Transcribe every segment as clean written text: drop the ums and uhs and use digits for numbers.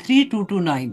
3229।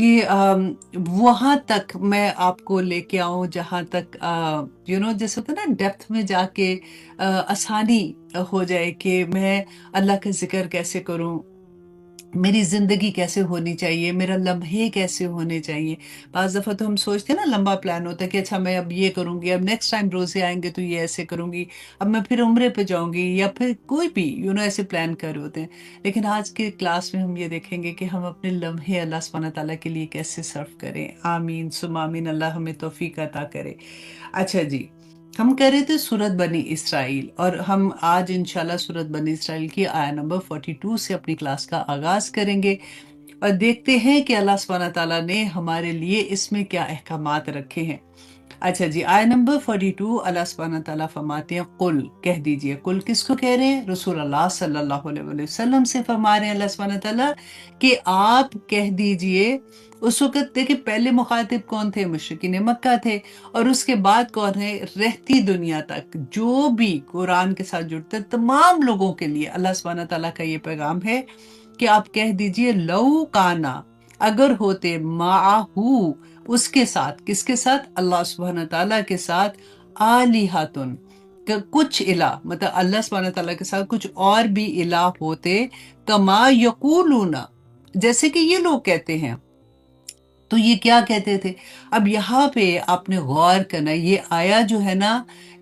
کہ وہاں تک میں آپ کو لے کے آؤں جہاں تک جیسے ہوتا ہے نا ڈیپتھ میں جا کے آسانی ہو جائے کہ میں اللہ کا ذکر کیسے کروں، میری زندگی کیسے ہونی چاہیے، میرا لمحے کیسے ہونے چاہیے۔ بعض دفعہ تو ہم سوچتے ہیں نا لمبا پلان ہوتا ہے کہ اچھا میں اب یہ کروں گی، اب نیکسٹ ٹائم روزے آئیں گے تو یہ ایسے کروں گی، اب میں پھر عمرے پہ جاؤں گی، یا پھر کوئی بھی ایسے پلان کر رہے ہوتے ہیں۔ لیکن آج کے کلاس میں ہم یہ دیکھیں گے کہ ہم اپنے لمحے اللہ سبحانہ تعالیٰ کے لیے کیسے صرف کریں۔ آمین ثم آمین، اللہ ہمیں توفیق عطا کرے۔ اچھا جی، ہم کہہ رہے تھے سورت بنی اسرائیل، اور ہم آج انشاءاللہ سورت بنی اسرائیل کی آیہ نمبر 42 سے اپنی کلاس کا آغاز کریں گے، اور دیکھتے ہیں کہ اللہ سبحانہ تعالیٰ نے ہمارے لیے اس میں کیا احکامات رکھے ہیں۔ اچھا جی، آیہ نمبر 42 اللہ سبحانہ تعالیٰ فرماتے ہیں قل، کہہ دیجئے۔ قل کس کو کہہ رہے ہیں؟ رسول اللہ صلی اللہ علیہ وسلم سے فرما رہے ہیں اللہ سبحانہ تعالیٰ کہ آپ کہہ دیجئے۔ اس وقت دیکھیں پہلے مخاطب کون تھے؟ مشرکین مکہ تھے، اور اس کے بعد کون ہے؟ رہتی دنیا تک جو بھی قرآن کے ساتھ جڑتے تمام لوگوں کے لیے اللہ سبحانہ تعالیٰ کا یہ پیغام ہے کہ آپ کہہ دیجئے لو کانا، اگر ہوتے معہو، اس کے ساتھ، کس کے ساتھ؟ اللہ سبحانہ تعالیٰ کے ساتھ، آلیہتن، کہ کچھ الہ، مطلب اللہ سبحانہ تعالیٰ کے ساتھ کچھ اور بھی الہ ہوتے، کما یقولون، جیسے کہ یہ لوگ کہتے ہیں۔ تو یہ کیا کہتے تھے؟ اب یہاں پہ آپ نے غور کرنا، یہ آیا جو ہے نا،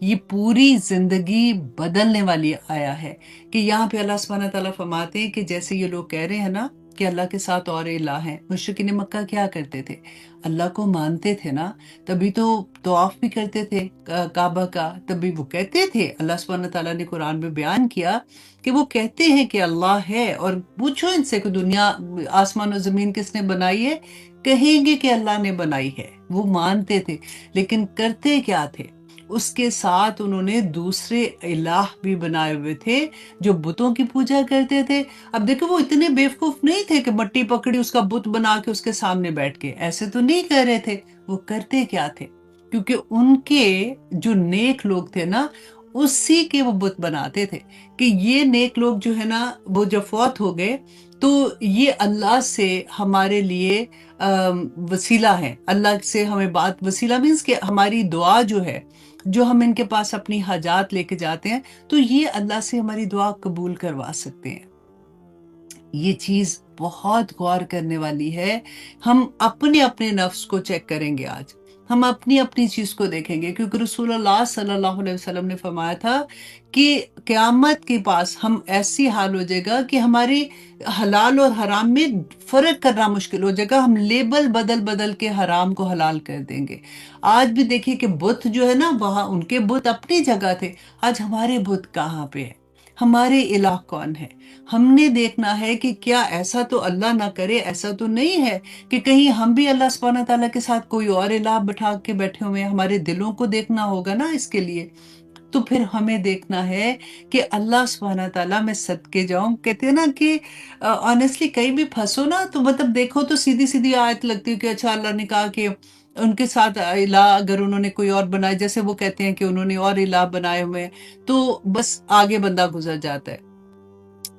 یہ پوری زندگی بدلنے والی آیا ہے، کہ یہاں پہ اللہ سبحانہ تعالیٰ فرماتے ہیں کہ جیسے یہ لوگ کہہ رہے ہیں نا کہ اللہ کے ساتھ اور الہ ہیں۔ مشرکین مکہ کیا کرتے تھے؟ اللہ کو مانتے تھے نا، تبھی تو طواف بھی کرتے تھے کعبہ کا، تبھی وہ کہتے تھے، اللہ سبحانہ تعالیٰ نے قرآن میں بیان کیا کہ وہ کہتے ہیں کہ اللہ ہے، اور پوچھو ان سے کہ دنیا، آسمان و زمین کس نے بنائی ہے؟ کہیں گے کہ اللہ نے بنائی ہے۔ وہ مانتے تھے، لیکن کرتے کیا تھے؟ اس کے ساتھ انہوں نے دوسرے الہ بھی بنائے ہوئے تھے جو بتوں کی پوجا کرتے تھے۔ اب دیکھو وہ اتنے بیوقوف نہیں تھے کہ مٹی پکڑی اس کا بت بنا کے اس کے سامنے بیٹھ کے، ایسے تو نہیں کر رہے تھے۔ وہ کرتے کیا تھے؟ کیونکہ ان کے جو نیک لوگ تھے نا، اسی کے وہ بت بناتے تھے کہ یہ نیک لوگ جو ہے نا، وہ جب فوت ہو گئے تو یہ اللہ سے ہمارے لیے وسیلہ ہے، اللہ سے ہمیں بات، وسیلہ مینس کہ ہماری دعا جو ہے، جو ہم ان کے پاس اپنی حاجات لے کے جاتے ہیں، تو یہ اللہ سے ہماری دعا قبول کروا سکتے ہیں۔ یہ چیز بہت غور کرنے والی ہے۔ ہم اپنے اپنے نفس کو چیک کریں گے آج، ہم اپنی اپنی چیز کو دیکھیں گے، کیونکہ رسول اللہ صلی اللہ علیہ وسلم نے فرمایا تھا کہ قیامت کے پاس ہم ایسی حال ہو جائے گا کہ ہماری حلال اور حرام میں فرق کرنا مشکل ہو جائے گا، ہم لیبل بدل بدل کے حرام کو حلال کر دیں گے۔ آج بھی دیکھیے کہ بت جو ہے نا، وہاں ان کے بت اپنی جگہ تھے، آج ہمارے بت کہاں پہ ہے؟ ہمارے الہ کون ہے؟ ہم نے دیکھنا ہے کہ کیا ایسا تو اللہ نہ کرے، ایسا تو نہیں ہے کہ کہیں ہم بھی اللہ سبحانہ تعالیٰ کے ساتھ کوئی اور الہ بٹھا کے بیٹھے ہوئے ہیں۔ ہمارے دلوں کو دیکھنا ہوگا نا اس کے لیے۔ تو پھر ہمیں دیکھنا ہے کہ اللہ سبحانہ تعالیٰ میں صدقے جاؤں، کہتے ہیں نا کہ آنیسٹلی کہیں بھی پھنسو نا تو مطلب دیکھو تو سیدھی سیدھی آیت لگتی ہے کہ اچھا اللہ نے کہا کہ ان کے ساتھ الہ اگر انہوں نے کوئی اور بنائے، جیسے وہ کہتے ہیں کہ انہوں نے اور الہ بنائے ہوئے ہیں، تو بس آگے بندہ گزر جاتا ہے۔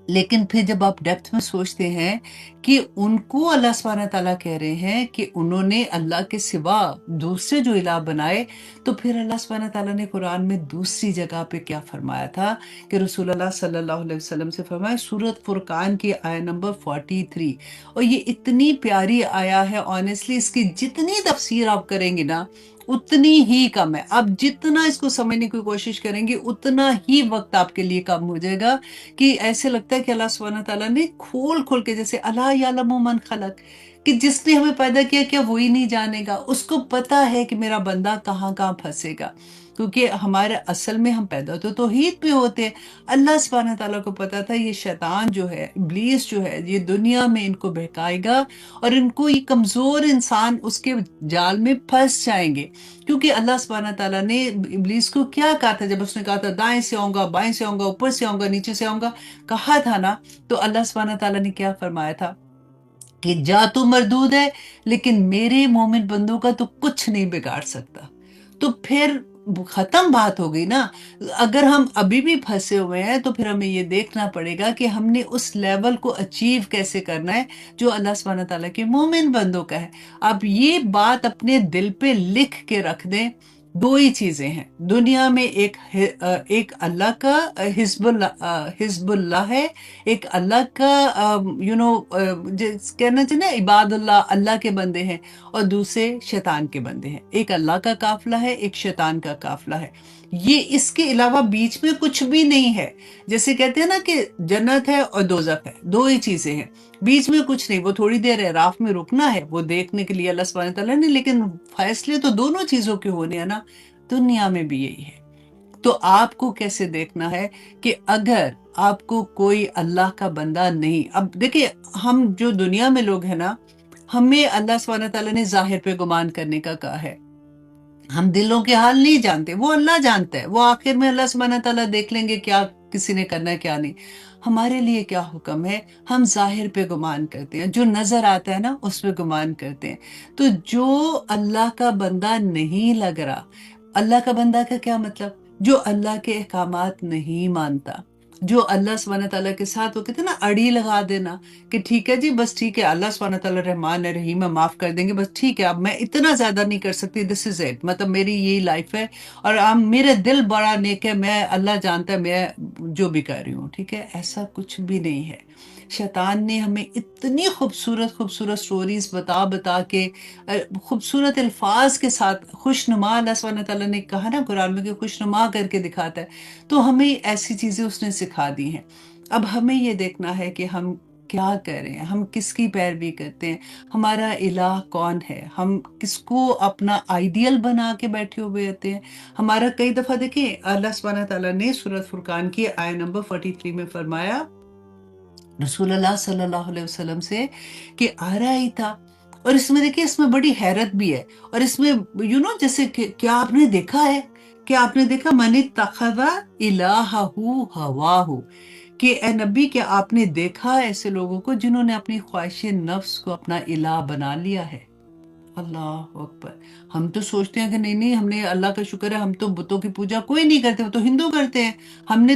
لیکن پھر جب آپ ڈیپتھ میں سوچتے ہیں کہ ان کو اللہ سبحانہ تعالیٰ کہہ رہے ہیں کہ انہوں نے اللہ کے سوا دوسرے جو الہ بنائے، تو پھر اللہ سبحانہ تعالیٰ نے قرآن میں دوسری جگہ پہ کیا فرمایا تھا کہ رسول اللہ صلی اللہ علیہ وسلم سے فرمایا، سورۃ فرقان کی آیہ نمبر 43، اور یہ اتنی پیاری آیا ہے، آنیسٹلی اس کی جتنی تفسیر آپ کریں گے نا اتنی ہی کم ہے۔ آپ جتنا اس کو سمجھنے کی کوشش کریں گے اتنا ہی وقت آپ کے لیے کم ہو جائے گا، کہ ایسے لگتا ہے کہ اللہ سبحانہ تعالیٰ نے کھول کھول کے، جیسے اللہ یعلم من خلق، کہ جس نے ہمیں پیدا کیا کیا وہی نہیں جانے گا؟ اس کو پتا ہے کہ میرا بندہ کہاں کہاں پھنسے گا، کیونکہ ہمارے اصل میں ہم پیدا تو توحید پہ ہوتے ہیں۔ اللہ سبحانہ تعالیٰ کو پتا تھا یہ شیطان جو ہے، ابلیس جو ہے، یہ دنیا میں ان کو بہکائے گا، اور ان کو یہ کمزور انسان اس کے جال میں پھنس جائیں گے، کیونکہ اللہ سبحانہ تعالیٰ نے ابلیس کو کیا کہا تھا جب اس نے کہا تھا دائیں سے آؤں گا، بائیں سے آؤں گا، اوپر سے آؤں گا، نیچے سے آؤں گا، کہا تھا نا؟ تو اللہ سبحانہ تعالیٰ نے کیا فرمایا تھا کہ جا تو مردود ہے، لیکن میرے مومن بندوں کا تو کچھ نہیں بگاڑ سکتا، تو پھر ختم بات ہو گئی نا. اگر ہم ابھی بھی پھنسے ہوئے ہیں تو پھر ہمیں یہ دیکھنا پڑے گا کہ ہم نے اس لیول کو اچیو کیسے کرنا ہے جو اللہ سبحانہ تعالیٰ کے مومن بندوں کا ہے. آپ یہ بات اپنے دل پہ لکھ کے رکھ دیں. دو ہی چیزیں ہیں دنیا میں، ایک اللہ کا حزب اللہ ہے، ایک اللہ کا کہنا چاہیے نا عباد اللہ، اللہ کے بندے ہیں، اور دوسرے شیطان کے بندے ہیں. ایک اللہ کا قافلہ ہے، ایک شیطان کا قافلہ ہے. یہ اس کے علاوہ بیچ میں کچھ بھی نہیں ہے. جیسے کہتے ہیں نا کہ جنت ہے اور دوزخ ہے، دو ہی چیزیں ہیں، بیچ میں کچھ نہیں. وہ تھوڑی دیر اعراف میں رکنا ہے وہ دیکھنے کے لیے اللہ سبحانہ تعالیٰ نے، لیکن فیصلے تو دونوں چیزوں کے ہونے ہیں نا. دنیا میں بھی یہی ہے. تو آپ کو کیسے دیکھنا ہے کہ اگر آپ کو کوئی اللہ کا بندہ نہیں، اب دیکھیں ہم جو دنیا میں لوگ ہیں نا، ہمیں اللہ سبحانہ تعالیٰ نے ظاہر پہ گمان کرنے کا کہا ہے. ہم دلوں کے حال نہیں جانتے، وہ اللہ جانتا ہے. وہ آخر میں اللہ سبحانہ تعالیٰ دیکھ لیں گے کیا کسی نے کرنا ہے کیا نہیں. ہمارے لیے کیا حکم ہے؟ ہم ظاہر پہ گمان کرتے ہیں، جو نظر آتا ہے نا اس پہ گمان کرتے ہیں. تو جو اللہ کا بندہ نہیں لگ رہا، اللہ کا بندہ کا کیا مطلب؟ جو اللہ کے احکامات نہیں مانتا، جو اللہ سبحانہ تعالیٰ کے ساتھ وہ کہتے ہیں نا اڑی لگا دینا کہ ٹھیک ہے جی بس ٹھیک ہے، اللہ سبحانہ تعالیٰ رحمان ہے رحیم ہے، معاف کر دیں گے، بس ٹھیک ہے اب میں اتنا زیادہ نہیں کر سکتی، دس از اٹ، مطلب میری یہی لائف ہے اور اب میرے دل بڑا نیک ہے، میں اللہ جانتا ہے میں جو بھی کر رہی ہوں ٹھیک ہے. ایسا کچھ بھی نہیں ہے. شیطان نے ہمیں اتنی خوبصورت خوبصورت سٹوریز بتا بتا کے، خوبصورت الفاظ کے ساتھ خوشنما، اللہ سبحانہ تعالیٰ نے کہا نا قرآن میں کہ خوشنما کر کے دکھاتا ہے، تو ہمیں ایسی چیزیں اس نے سکھا دی ہیں. اب ہمیں یہ دیکھنا ہے کہ ہم کیا کریں، ہم کس کی پیروی کرتے ہیں، ہمارا الہ کون ہے، ہم کس کو اپنا آئیڈیل بنا کے بیٹھے ہوئے ہوتے ہیں. ہمارا کئی دفعہ دیکھیں اللہ سبحانہ تعالیٰ نے سورۃ فرقان کی آیت نمبر 43 میں فرمایا رسول اللہ صلی اللہ علیہ وسلم سے کہ آ رہا ہی تھا. اور اس میں دیکھیں اس میں بڑی حیرت بھی ہے، اور اس میں جیسے کہ کیا آپ نے دیکھا ہے، کیا آپ نے دیکھا من اتخذ الہہ ہواہ، کہ اے نبی کیا آپ نے دیکھا ایسے لوگوں کو جنہوں نے اپنی خواہش نفس کو اپنا الہ بنا لیا ہے. اللہ اکبر. ہم تو سوچتے ہیں کہ نہیں نہیں، ہم نے اللہ کا شکر ہے ہم تو بتوں کی پوجا کوئی نہیں کرتے، وہ تو ہندو کرتے ہیں، ہم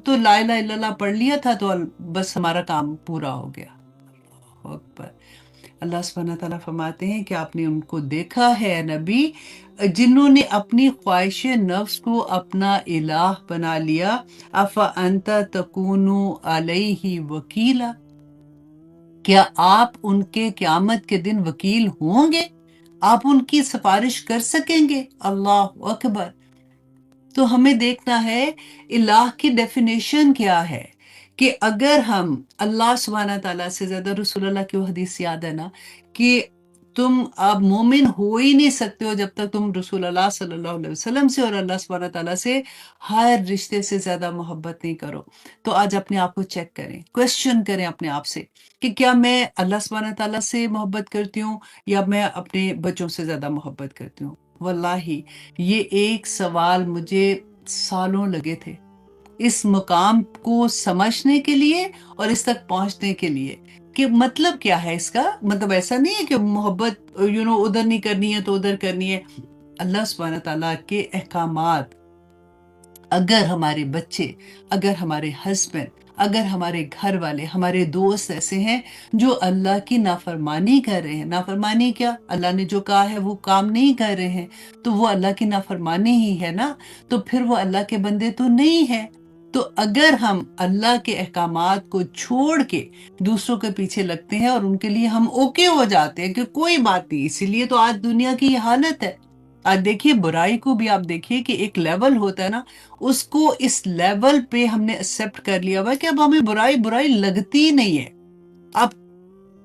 تو لا الہ الا اللہ پڑھ لیا تھا تو بس ہمارا کام پورا ہو گیا. اللہ اکبر. اللہ سبحانہ تعالیٰ فرماتے ہیں کہ آپ نے ان کو دیکھا ہے اے نبی جنہوں نے اپنی خواہش نفس کو اپنا الہ بنا لیا. افانت تکون علیہ وکیلا، کیا آپ ان کے قیامت کے دن وکیل ہوں گے؟ آپ ان کی سفارش کر سکیں گے؟ اللہ اکبر. تو ہمیں دیکھنا ہے الہ کی ڈیفینیشن کیا ہے، کہ اگر ہم اللہ سبحانہ تعالیٰ سے زیادہ، رسول اللہ کی وہ حدیث یاد ہے نا کہ تم اب مومن ہو ہی نہیں سکتے ہو جب تک تم رسول اللہ صلی اللہ علیہ وسلم سے اور اللہ سبحانہ تعالیٰ سے ہر رشتے سے زیادہ محبت نہیں کرو. تو آج اپنے آپ کو چیک کریں، کویسچن کریں اپنے آپ سے کہ کیا میں اللہ سبحانہ تعالیٰ سے محبت کرتی ہوں یا میں اپنے بچوں سے زیادہ محبت کرتی ہوں. واللہ یہ ایک سوال مجھے سالوں لگے تھے اس مقام کو سمجھنے کے لیے اور اس تک پہنچنے کے لیے کہ مطلب کیا ہے اس کا. مطلب ایسا نہیں ہے کہ محبت ادھر نہیں کرنی ہے تو ادھر کرنی ہے. اللہ سبحانہ تعالیٰ کے احکامات اگر ہمارے بچے، اگر ہمارے ہسبینڈ، اگر ہمارے گھر والے، ہمارے دوست ایسے ہیں جو اللہ کی نافرمانی کر رہے ہیں، نافرمانی کیا، اللہ نے جو کہا ہے وہ کام نہیں کر رہے ہیں، تو وہ اللہ کی نافرمانی ہی ہے نا، تو پھر وہ اللہ کے بندے تو نہیں ہے. تو اگر ہم اللہ کے احکامات کو چھوڑ کے دوسروں کے پیچھے لگتے ہیں اور ان کے لیے ہم اوکے ہو جاتے ہیں کہ کوئی بات نہیں، اسی لیے تو آج دنیا کی یہ حالت ہے. آج دیکھیے برائی کو بھی آپ دیکھیے کہ ایک لیول ہوتا ہے نا، اس کو اس لیول پہ ہم نے ایکسپٹ کر لیا ہوا کہ اب ہمیں برائی لگتی ہی نہیں ہے. آپ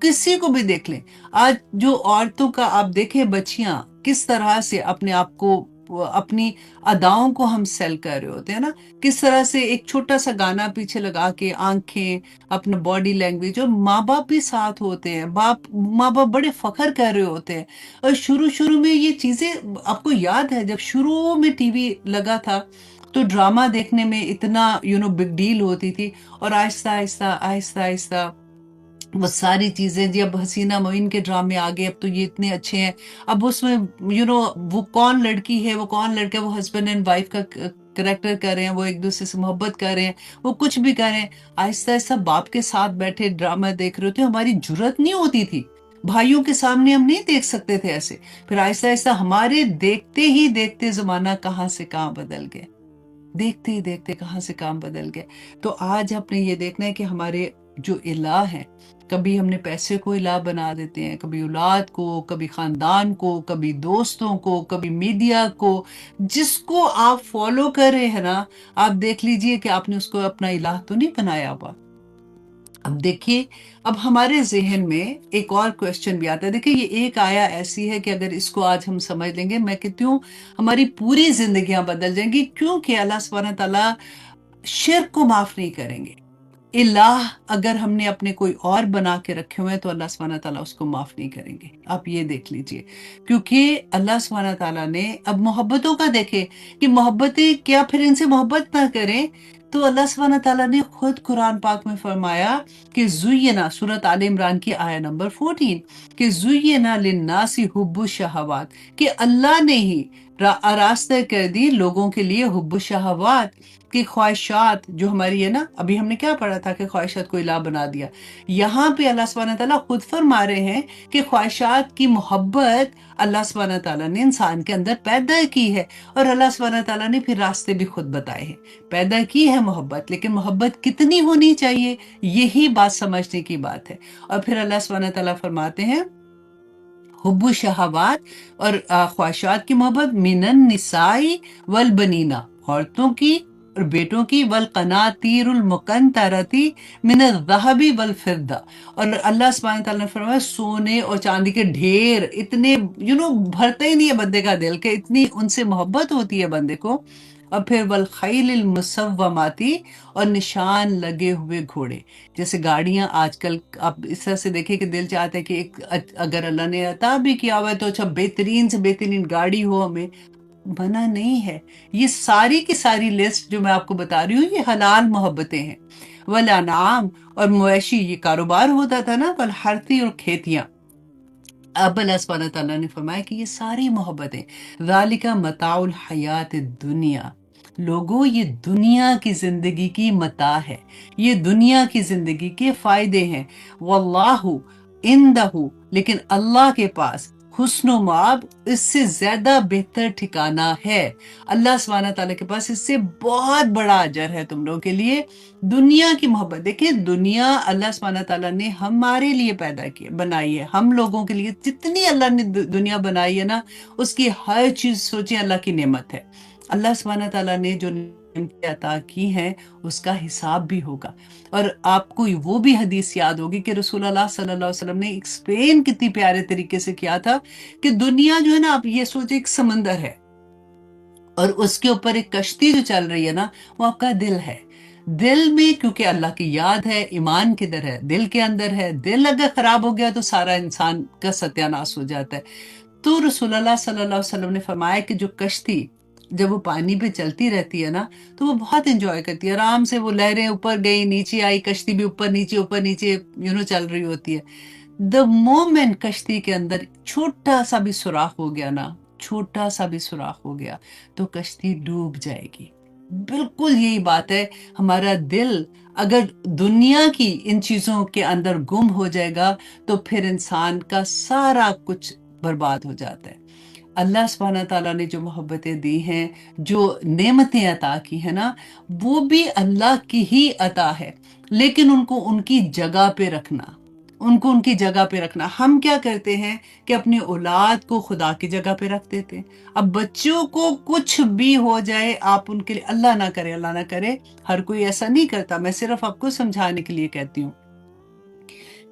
کسی کو بھی دیکھ لیں، آج جو عورتوں کا آپ دیکھیں، بچیاں کس طرح سے اپنے آپ کو، اپنی اداؤں کو ہم سیل کر رہے ہوتے ہیں نا، کس طرح سے ایک چھوٹا سا گانا پیچھے لگا کے آنکھیں، اپنا باڈی لینگویج، اور ماں باپ بھی ساتھ ہوتے ہیں، ماں باپ بڑے فخر کر رہے ہوتے ہیں. اور شروع میں یہ چیزیں آپ کو یاد ہے جب شروع میں ٹی وی لگا تھا تو ڈرامہ دیکھنے میں اتنا بگ ڈیل ہوتی تھی، اور آہستہ آہستہ آہستہ آہستہ وہ ساری چیزیں جی، اب حسینہ معین کے ڈرامے آ گئے، اب تو یہ اتنے اچھے ہیں، اب اس میں وہ کون لڑکی ہے، وہ کون لڑکا ہے، وہ ہسبینڈ اینڈ وائف کا کریکٹر کر رہے ہیں، وہ ایک دوسرے سے محبت کر رہے ہیں، وہ کچھ بھی کر رہے ہیں، آہستہ آہستہ باپ کے ساتھ بیٹھے ڈرامہ دیکھ رہے ہوتے، ہماری جرت نہیں ہوتی تھی، بھائیوں کے سامنے ہم نہیں دیکھ سکتے تھے ایسے، پھر آہستہ آہستہ ہمارے دیکھتے ہی دیکھتے زمانہ کہاں سے کہاں بدل گیا، دیکھتے ہی دیکھتے کہاں سے کام بدل گئے۔ تو آج آپ نے یہ دیکھنا ہے کہ ہمارے جو الہ ہیں، کبھی ہم نے پیسے کو الہ بنا دیتے ہیں، کبھی اولاد کو، کبھی خاندان کو، کبھی دوستوں کو، کبھی میڈیا کو، جس کو آپ فالو کر رہے ہیں نا، آپ دیکھ لیجئے کہ آپ نے اس کو اپنا الہ تو نہیں بنایا ہوا۔ اب دیکھیے، اب ہمارے ذہن میں ایک اور کویسچن بھی آتا ہے، دیکھیے یہ ایک آیا ایسی ہے کہ اگر اس کو آج ہم سمجھ لیں گے، میں کہتی ہوں ہماری پوری زندگیاں بدل جائیں گی، کیونکہ اللہ سبحانہ تعالیٰ شرک کو معاف نہیں کریں گے۔ الہ اگر ہم نے اپنے کوئی اور بنا کے رکھے ہوئے ہیں تو اللہ سبحانہ تعالیٰ اس کو معاف نہیں کریں گے، آپ یہ دیکھ لیجئے، کیونکہ اللہ سبحانہ تعالیٰ نے اب محبتوں کا دیکھے کہ محبتیں کیا، پھر ان سے محبت نہ کریں، تو اللہ سبحانہ تعالیٰ نے خود قرآن پاک میں فرمایا کہ زینا، سورۃ آل عمران کی آیہ نمبر 14، کہ زینا للناس حب الشہوات، کہ اللہ نے ہی آراستہ کر دی لوگوں کے لیے حب الشہوات، کی خواہشات جو ہماری ہے نا، ابھی ہم نے کیا پڑھا تھا کہ خواہشات کو الہ بنا دیا، یہاں پہ اللہ سبحانہ تعالیٰ خود فرما رہے ہیں کہ خواہشات کی محبت اللہ سبحانہ تعالیٰ نے انسان کے اندر پیدا کی ہے، اور اللہ سبحانہ تعالیٰ نے پھر راستے بھی خود بتائے ہیں، پیدا کی ہے محبت، لیکن محبت کتنی ہونی چاہیے، یہی بات سمجھنے کی بات ہے۔ اور پھر اللہ سبحانہ تعالیٰ فرماتے ہیں حب الشہوات اور خواہشات کی محبت، من النساء والبنینا، عورتوں کی اور بیٹوں کی، والقناطیر المقنطرتی من الذهب والفضہ، اور اللہ سبحانہ تعالیٰ نے فرمایا سونے اور چاندی کے ڈھیر، اتنے بھرتا ہی نہیں ہے بندے کا دل، کہ اتنی ان سے محبت ہوتی ہے بندے کو۔ اور پھر والخیل المسوماتی، اور نشان لگے ہوئے گھوڑے، جیسے گاڑیاں آج کل آپ اس طرح سے دیکھیں کہ دل چاہتا ہے کہ ایک اگر اللہ نے عطا بھی کیا ہوا ہے تو اچھا بہترین سے بہترین گاڑی ہو، ہمیں منع نہیں ہے، یہ ساری کی ساری لسٹ جو میں آپ کو بتا رہی ہوں یہ حلال محبتیں ہیں۔ والانعام، اور مویشی، یہ کاروبار ہوتا تھا نا، والحرثی، اور کھیتیاں، اب اللہ سبحانہ تعالیٰ نے فرمایا کہ یہ ساری محبتیں ذالک متاع الحیات الدنیا، لوگوں یہ دنیا کی زندگی کی متاع ہے، یہ دنیا کی زندگی کے فائدے ہیں، واللہ عندہ، لیکن اللہ کے پاس حسن و مآب، اس سے زیادہ بہتر ٹھکانہ ہے، اللہ سبحانہ تعالیٰ کے پاس اس سے بہت بڑا اجر ہے تم لوگوں کے لیے۔ دنیا کی محبت دیکھیں، دنیا اللہ سبحانہ تعالیٰ نے ہمارے لیے پیدا کی بنائی ہے، ہم لوگوں کے لیے جتنی اللہ نے دنیا بنائی ہے نا، اس کی ہر چیز سوچیں اللہ کی نعمت ہے، اللہ سبحانہ تعالیٰ نے جو نعمتیں عطا کی ہیں اس کا حساب بھی ہوگا۔ اور آپ کو وہ بھی حدیث یاد ہوگی کہ رسول اللہ صلی اللہ علیہ وسلم نے ایکسپلین کتنی پیارے طریقے سے کیا تھا کہ دنیا جو ہے نا، آپ یہ سوچیں ایک سمندر ہے، اور اس کے اوپر ایک کشتی جو چل رہی ہے نا، وہ آپ کا دل ہے، دل میں کیونکہ اللہ کی یاد ہے، ایمان کدھر ہے، دل کے اندر ہے، دل اگر خراب ہو گیا تو سارا انسان کا ستیہ ناش ہو جاتا ہے۔ تو رسول اللہ صلی اللہ علیہ وسلم نے فرمایا کہ جو کشتی جب وہ پانی پہ چلتی رہتی ہے نا، تو وہ بہت انجوائے کرتی ہے، آرام سے وہ لہریں اوپر گئی نیچے آئی، کشتی بھی اوپر نیچے چل رہی ہوتی ہے۔ دا مومنٹ کشتی کے اندر چھوٹا سا بھی سوراخ ہو گیا نا، چھوٹا سا بھی سوراخ ہو گیا تو کشتی ڈوب جائے گی۔ بالکل یہی بات ہے، ہمارا دل اگر دنیا کی ان چیزوں کے اندر گم ہو جائے گا تو پھر انسان کا سارا کچھ برباد ہو جاتا ہے۔ اللہ سبحانہ تعالیٰ نے جو محبتیں دی ہیں، جو نعمتیں عطا کی ہیں نا، وہ بھی اللہ کی ہی عطا ہے، لیکن ان کو ان کی جگہ پہ رکھنا، ان کو ان کی جگہ پہ رکھنا۔ ہم کیا کرتے ہیں کہ اپنی اولاد کو خدا کی جگہ پہ رکھ دیتے ہیں۔ اب بچوں کو کچھ بھی ہو جائے، آپ ان کے لیے اللہ نہ کرے، اللہ نہ کرے، ہر کوئی ایسا نہیں کرتا، میں صرف آپ کو سمجھانے کے لیے کہتی ہوں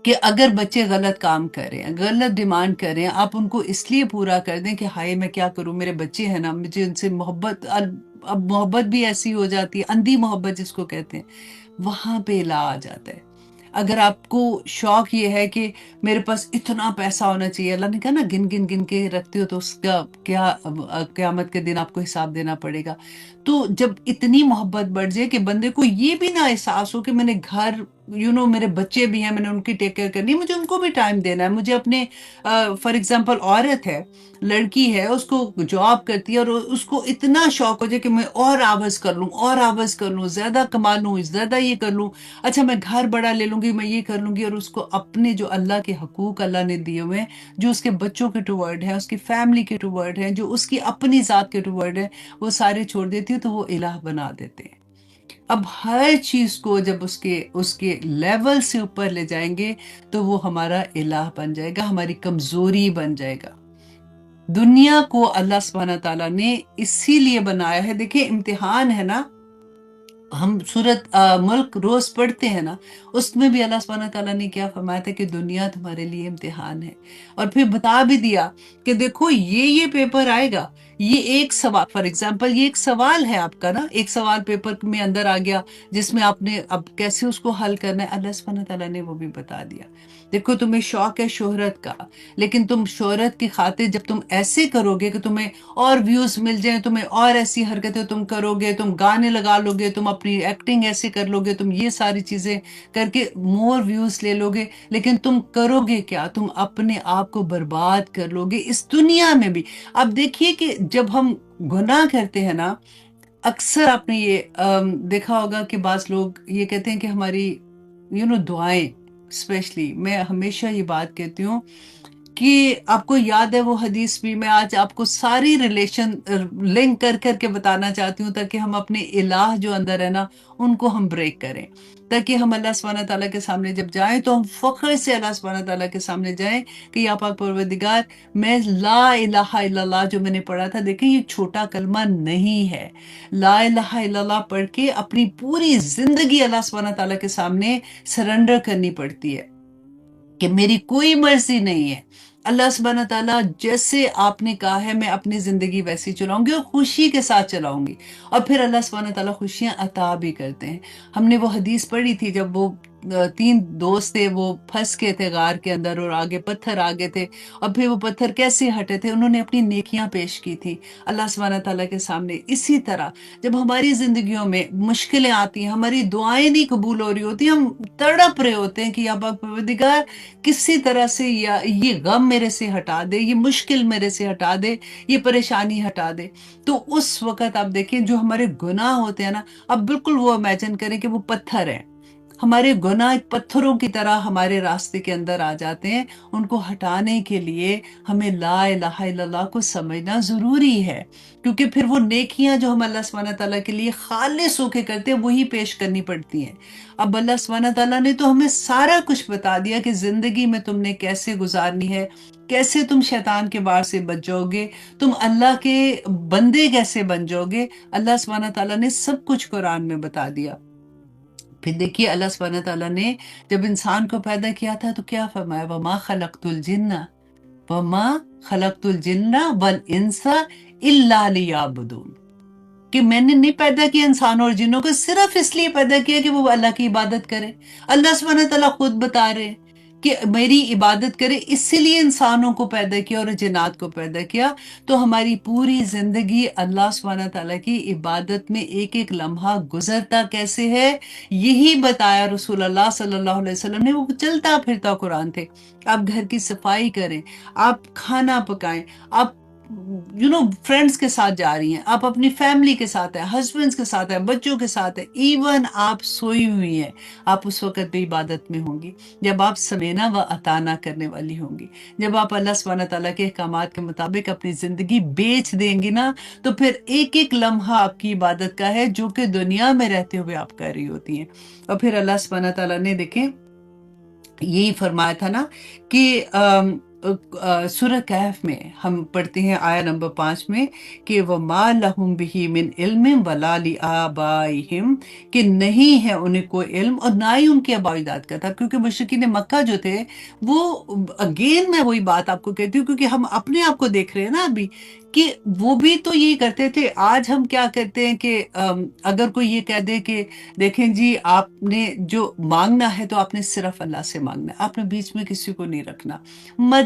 کہ اگر بچے غلط کام کریں، غلط ڈیمانڈ کریں، آپ ان کو اس لیے پورا کر دیں کہ ہائے میں کیا کروں، میرے بچے ہیں نا، مجھے ان سے محبت، اب محبت بھی ایسی ہو جاتی ہے، اندھی محبت جس کو کہتے ہیں، وہاں پہ لا آ جاتا ہے۔ اگر آپ کو شوق یہ ہے کہ میرے پاس اتنا پیسہ ہونا چاہیے، اللہ نے کہا نا گن گن گن کے رکھتے ہو تو اس کا کیا قیامت کے دن آپ کو حساب دینا پڑے گا۔ تو جب اتنی محبت بڑھ جائے کہ بندے کو یہ بھی نہ احساس ہو کہ میں نے گھر میرے بچے بھی ہیں، میں نے ان کی ٹیک کیئر کرنی ہے، مجھے ان کو بھی ٹائم دینا ہے، مجھے اپنے فار ایگزامپل عورت ہے، لڑکی ہے، اس کو جاب کرتی ہے اور اس کو اتنا شوق ہو جائے کہ میں اور آواز کر لوں، اور آواز کر لوں، زیادہ کما لوں، زیادہ یہ کر لوں، اچھا میں گھر بڑا لے لوں گی، میں یہ کر لوں گی، اور اس کو اپنے جو اللہ کے حقوق اللہ نے دیے ہوئے ہیں، جو اس کے بچوں کے ٹوورڈ ہیں، اس کی فیملی کے ٹوورڈ ہیں، جو اس کی اپنی ذات کے ٹوورڈ ہیں، وہ سارے چھوڑ دیتی ہے تو وہ الہ بنا دیتے ہیں۔ اب ہر چیز کو جب اس کے لیول سے اوپر لے جائیں گے تو وہ ہمارا الہ بن جائے گا، ہماری کمزوری بن جائے گا۔ دنیا کو اللہ سبحانہ تعالیٰ نے اسی لیے بنایا ہے، دیکھیں امتحان ہے نا، ہم سورت ملک روز پڑھتے ہیں نا، اس میں بھی اللہ سبحانہ تعالیٰ نے کیا فرمایا تھا کہ دنیا تمہارے لیے امتحان ہے، اور پھر بتا بھی دیا کہ دیکھو یہ پیپر آئے گا، یہ ایک سوال فار ایگزامپل یہ ایک سوال ہے آپ کا نا، ایک سوال پیپر میں اندر آ گیا جس میں آپ نے اب کیسے اس کو حل کرنا ہے، اللہ سبحانہ تعالیٰ نے وہ بھی بتا دیا۔ دیکھو تمہیں شوق ہے شہرت کا، لیکن تم شہرت کی خاطر جب تم ایسے کرو گے کہ تمہیں اور ویوز مل جائیں، تمہیں اور ایسی حرکتیں تم کرو گے، تم گانے لگا لو گے، تم اپنی ایکٹنگ ایسے کر لو گے، تم یہ ساری چیزیں کر کے مور ویوز لے لو گے، لیکن تم کرو گے کیا؟ تم اپنے آپ کو برباد کر لو گے اس دنیا میں بھی۔ اب دیکھیے کہ جب ہم گناہ کرتے ہیں نا، اکثر آپ نے یہ دیکھا ہوگا کہ بعض لوگ یہ کہتے ہیں کہ ہماری دعائیں، اسپیشلی میں ہمیشہ یہ بات کہتی ہوں کہ آپ کو یاد ہے وہ حدیث بھی، میں آج آپ کو ساری ریلیشن لنک کر کر کے بتانا چاہتی ہوں تاکہ ہم اپنے الہ جو اندر ہے نا ان کو ہم بریک کریں، تاکہ ہم اللہ سبحانہ تعالیٰ کے سامنے جب جائیں تو ہم فخر سے اللہ سبحانہ تعالیٰ کے سامنے جائیں کہ یا پاک پروردگار، میں لا الہ الا اللہ جو میں نے پڑھا تھا، دیکھیں یہ چھوٹا کلمہ نہیں ہے، لا الہ الا اللہ پڑھ کے اپنی پوری زندگی اللہ سبحانہ تعالیٰ کے سامنے سرنڈر کرنی پڑتی ہے کہ میری کوئی مرضی نہیں ہے، اللہ سبحانہ تعالیٰ جیسے آپ نے کہا ہے میں اپنی زندگی ویسی چلاؤں گی اور خوشی کے ساتھ چلاؤں گی، اور پھر اللہ سبحانہ تعالیٰ خوشیاں عطا بھی کرتے ہیں۔ ہم نے وہ حدیث پڑھی تھی جب وہ تین دوست تھے، وہ پھنس گئے تھے غار کے اندر اور آگے پتھر آگے تھے، اور پھر وہ پتھر کیسے ہٹے تھے، انہوں نے اپنی نیکیاں پیش کی تھی اللہ سبحانہ تعالیٰ کے سامنے۔ اسی طرح جب ہماری زندگیوں میں مشکلیں آتی ہیں، ہماری دعائیں نہیں قبول ہو رہی ہوتی، ہم تڑپ رہے ہوتے ہیں کہ یا پاک پروردگار کسی طرح سے یہ غم میرے سے ہٹا دے، یہ مشکل میرے سے ہٹا دے، یہ پریشانی ہٹا دے، تو اس وقت آپ دیکھیں جو ہمارے گناہ ہوتے ہیں نا، اب بالکل وہ امیجن کریں کہ وہ پتھر ہیں، ہمارے گناہ پتھروں کی طرح ہمارے راستے کے اندر آ جاتے ہیں، ان کو ہٹانے کے لیے ہمیں لا الہ الا اللہ کو سمجھنا ضروری ہے، کیونکہ پھر وہ نیکیاں جو ہم اللہ سبحانہ تعالیٰ کے لیے خالص ہو کے کرتے ہیں وہی پیش کرنی پڑتی ہیں۔ اب اللہ سبحانہ تعالیٰ نے تو ہمیں سارا کچھ بتا دیا کہ زندگی میں تم نے کیسے گزارنی ہے، کیسے تم شیطان کے وار سے بچ جاؤ گے، تم اللہ کے بندے کیسے بن جاؤ گے، اللہ سبحانہ تعالیٰ نے سب کچھ قرآن میں بتا دیا۔ پھر دیکھیے اللہ سبحانہ تعالیٰ نے جب انسان کو پیدا کیا تھا تو کیا فرمایا، وَمَا خَلَقْتُ الْجِنَّ وَمَا خَلَقْتُ الْجِنَّ وَالْإِنسَ إِلَّا لِيَعْبُدُونِ، کہ میں نے نہیں پیدا کیا انسانوں اور جنوں کو صرف اس لیے پیدا کیا کہ وہ اللہ کی عبادت کرے۔ اللہ سبحانہ تعالیٰ خود بتا رہے ہیں کہ میری عبادت کرے، اسی لیے انسانوں کو پیدا کیا اور جنات کو پیدا کیا۔ تو ہماری پوری زندگی اللہ سبحانہ تعالیٰ کی عبادت میں ایک ایک لمحہ گزرتا کیسے ہے، یہی بتایا رسول اللہ صلی اللہ علیہ وسلم نے۔ وہ چلتا پھرتا قرآن تھے۔ آپ گھر کی صفائی کریں، آپ کھانا پکائیں، آپ فرینڈس کے ساتھ جا رہی ہیں، آپ اپنی فیملی کے ساتھ ہیں، ہسبینڈس کے ساتھ ہیں، بچوں کے ساتھ ہیں، ایون آپ سوئی ہوئی ہیں، آپ اس وقت بھی عبادت میں ہوں گی جب آپ سمینا و اطانا کرنے والی ہوں گی، جب آپ اللہ سبحانہ تعالیٰ کے احکامات کے مطابق اپنی زندگی بیچ دیں گی نا، تو پھر ایک ایک لمحہ آپ کی عبادت کا ہے جو کہ دنیا میں رہتے ہوئے آپ کر رہی ہوتی ہیں۔ اور پھر اللہ سبحانہ تعالیٰ نے دیکھیں یہی فرمایا تھا نا کہ سورہ کہف میں ہم پڑھتے ہیں آیہ نمبر 5 میں کہ وَمَا لَهُمْ بِهِ مِنْ عِلْمٍ وَلَا لِآبَائِهِمْ، کہ نہیں ہے انہیں کوئی علم اور نہ ہی ان کے آباء و اجداد کا تھا، کیونکہ مشرکین مکہ جو تھے وہ، اگین میں وہی بات آپ کو کہتی ہوں کیونکہ ہم اپنے آپ کو دیکھ رہے ہیں نا ابھی، کہ وہ بھی تو یہی کرتے تھے۔ آج ہم کیا کرتے ہیں کہ اگر کوئی یہ کہہ دے کہ دیکھیں جی آپ نے جو مانگنا ہے تو آپ نے صرف اللہ سے مانگنا ہے، آپ نے بیچ میں کسی کو نہیں رکھنا،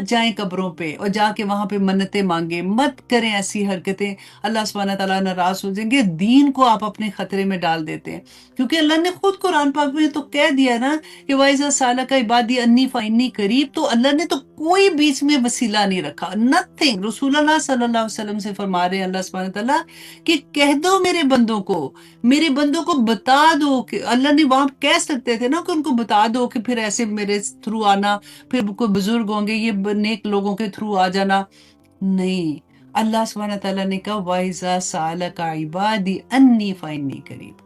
مت جائیں قبروں پہ اور جا کے وہاں پہ منتیں مانگیں، مت کریں ایسی حرکتیں، اللہ سبحانہ تعالیٰ ناراض ہو جائیں گے، دین کو آپ اپنے خطرے میں ڈال دیتے ہیں، کیونکہ اللہ نے خود قرآن پاک میں تو کہہ دیا نا کہ وَإِذَا سَأَلَكَ عِبَادِي عَنِّي فَإِنِّي قَرِيبٌ، تو اللہ نے تو کوئی بیچ میں وسیلہ نہیں رکھا، نتھنگ۔ رسول اللہ صلی اللہ علیہ وسلم سے فرما رہے ہیں اللہ سبحانہ تعالیٰ کہ کہہ دو میرے بندوں کو، میرے بندوں کو بتا دو، کہ اللہ نے وہاں کہہ سکتے تھے نا کہ ان کو بتا دو کہ پھر ایسے میرے تھرو آنا، پھر کوئی بزرگ ہوں گے یہ نیک لوگوں کے تھرو آ جانا، نہیں۔ اللہ سبحانہ تعالیٰ نے کہا وَإِذَا سَأَلَكَ عِبَادِي عَنِّي فَإِنِّي قَرِيبٌ،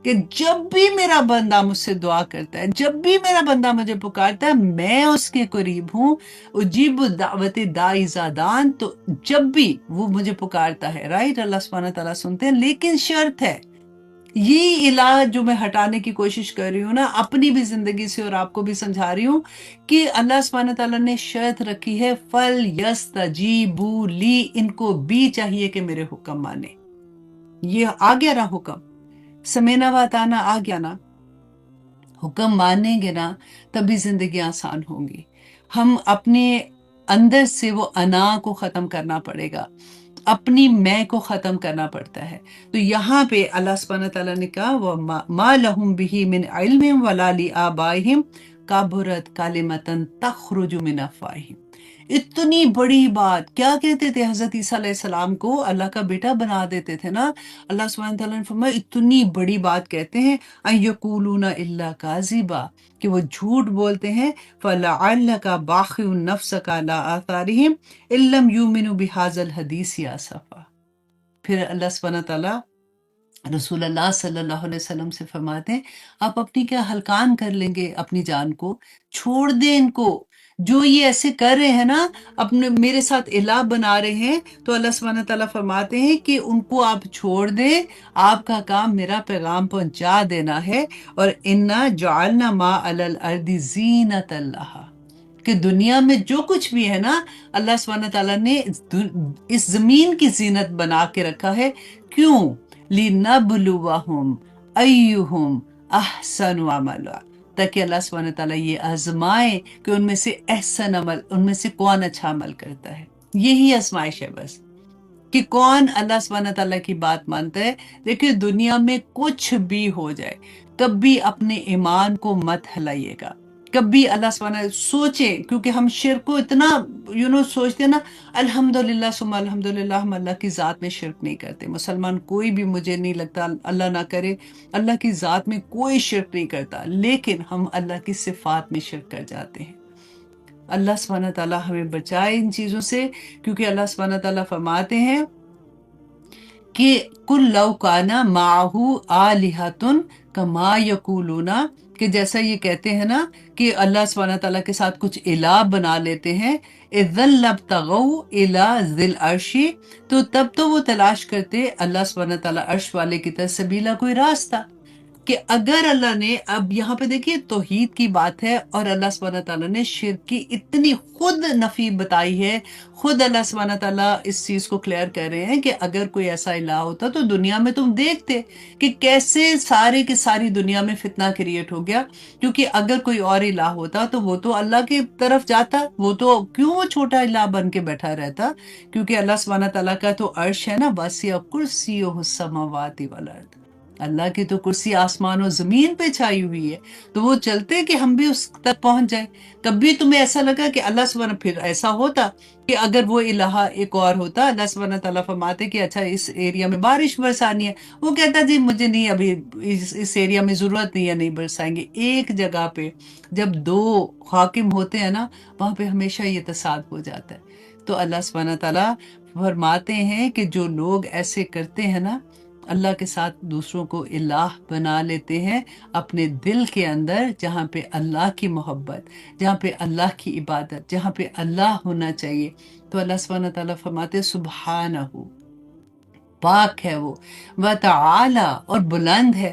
کہ جب بھی میرا بندہ مجھ سے دعا کرتا ہے، جب بھی میرا بندہ مجھے پکارتا ہے، میں اس کے قریب ہوں، اجیب دعوت داعی اذا دعان، تو جب بھی وہ مجھے پکارتا ہے، رائٹ، اللہ سبحانہ تعالیٰ سنتے ہیں، لیکن شرط ہے، یہ علاج جو میں ہٹانے کی کوشش کر رہی ہوں نا اپنی بھی زندگی سے اور آپ کو بھی سمجھا رہی ہوں، کہ اللہ سبحانہ تعالیٰ نے شرط رکھی ہے فَلْيَسْتَجِيبُوا لِي، ان کو بھی چاہیے کہ میرے حکم مانے۔ یہ آ گیا نا حکم، سمینا واتانا آ گیا نا، حکم مانیں گے نا تبھی زندگی آسان ہوں گی۔ ہم اپنے اندر سے وہ انا کو ختم کرنا پڑے گا، اپنی میں کو ختم کرنا پڑتا ہے۔ تو یہاں پہ اللہ سبحانہ تعالیٰ نے کہا وَمَا لَهُم بِهِ مِنْ عِلْمٍ وَلَا لِآبَائِهِمْ كَبُرَتْ كَلِمَةً تَخْرُجُ مِنْ أَفْوَاهِهِمْ۔ اتنی بڑی بات کیا کہتے تھے حضرت عیسیٰ علیہ السلام کو، اللہ کا بیٹا بنا دیتے تھے نا، اللہ سبحانہ تعالیٰ نے فرمایا اتنی بڑی بات کہتے ہیں، أَن يَقُولُونَ إِلَّا كَاذِبًا، کہ وہ جھوٹ بولتے ہیں، فَلَعَلَّكَ بَاخِعٌ نَفْسَكَ عَلَىٰ آثَارِهِمْ إِن لَّمْ يُؤْمِنُوا بِهَٰذَا الْحَدِيثِ آسَفًا۔ پھر اللہ سبحانہ تعالیٰ رسول اللہ صلی اللہ علیہ وسلم سے فرماتے ہیں آپ اپنی کیا ہلکان کر لیں گے اپنی جان کو، چھوڑ دیں ان کو، جو یہ ایسے کر رہے ہیں نا، اپنے میرے ساتھ الہ بنا رہے ہیں، تو اللہ سبحانہ تعالیٰ فرماتے ہیں کہ ان کو آپ چھوڑ دیں، آپ کا کام میرا پیغام پہنچا دینا ہے، اور انا جعلنا ما علی الارض زینۃ اللہ، کہ دنیا میں جو کچھ بھی ہے نا اللہ سبحانہ تعالیٰ نے اس زمین کی زینت بنا کے رکھا ہے، کیوں؟ لِنَبْلُوَهُمْ أَيُّهُمْ أَحْسَنُ عَمَلًا، تاکہ اللہ سبحانہ تعالیٰ یہ آزمائے کہ ان میں سے احسن عمل، ان میں سے کون اچھا عمل کرتا ہے۔ یہی آزمائش ہے بس، کہ کون اللہ سبحانہ تعالیٰ کی بات مانتا ہے۔ دیکھیں دنیا میں کچھ بھی ہو جائے، کبھی اپنے ایمان کو مت ہلائیے گا، کبھی اللہ سبحانہ سوچیں، کیونکہ ہم شرک کو اتنا سوچتے ہیں نا، الحمدللہ ثم الحمدللہ ہم اللہ کی ذات میں شرک نہیں کرتے، مسلمان کوئی بھی مجھے نہیں لگتا، اللہ نہ کرے، اللہ کی ذات میں کوئی شرک نہیں کرتا، لیکن ہم اللہ کی صفات میں شرک کر جاتے ہیں۔ اللہ سبحانہ تعالیٰ ہمیں بچائے ان چیزوں سے، کیونکہ اللہ سبحانہ تعالیٰ فرماتے ہیں کہ کل لو کانا معہو آلہۃ کما یقولون، کہ جیسا یہ کہتے ہیں نا کہ اللہ سبحانہ تعالیٰ کے ساتھ کچھ الہ بنا لیتے ہیں، اذن لابتغوا الی ذی العرش، تو تب تو وہ تلاش کرتے اللہ سبحانہ تعالیٰ عرش والے کی طرف سبیلا، کوئی راستہ، کہ اگر اللہ نے، اب یہاں پہ دیکھیے توحید کی بات ہے، اور اللہ سبحانہ تعالیٰ نے شرک کی اتنی خود نفی بتائی ہے، خود اللہ سبحانہ تعالیٰ اس چیز کو کلیئر کر رہے ہیں کہ اگر کوئی ایسا الہ ہوتا تو دنیا میں تم دیکھتے کہ کیسے سارے کی ساری دنیا میں فتنہ کریٹ ہو گیا، کیونکہ اگر کوئی اور الہ ہوتا تو وہ تو اللہ کی طرف جاتا، وہ تو کیوں وہ چھوٹا الہ بن کے بیٹھا رہتا، کیونکہ اللہ سبحانہ تعالیٰ کا تو عرش ہے نا، وسع کرسیہ السماوات والارض، اللہ کی تو کرسی آسمان و زمین پہ چھائی ہوئی ہے، تو وہ چلتے کہ ہم بھی اس تک پہنچ جائیں۔ کبھی تمہیں ایسا لگا کہ اللہ سبحانہ، پھر ایسا ہوتا کہ اگر وہ الہ ایک اور ہوتا، اللہ سبحانہ تعالیٰ فرماتے کہ اچھا اس ایریا میں بارش برسانی ہے، وہ کہتا جی مجھے نہیں، ابھی اس ایریا میں ضرورت نہیں ہے، نہیں برسائیں گے۔ ایک جگہ پہ جب دو حاکم ہوتے ہیں نا، وہاں پہ ہمیشہ یہ تصاد ہو جاتا ہے۔ تو اللہ سبحانہ تعالیٰ فرماتے ہیں کہ جو لوگ ایسے کرتے ہیں نا، اللہ کے ساتھ دوسروں کو الہ بنا لیتے ہیں اپنے دل کے اندر، جہاں پہ اللہ کی محبت، جہاں پہ اللہ کی عبادت، جہاں پہ اللہ ہونا چاہیے، تو اللہ سبحانہ تعالیٰ فرماتے ہیں سبحانہ، پاک ہے وہ، وتعالی، اور بلند ہے،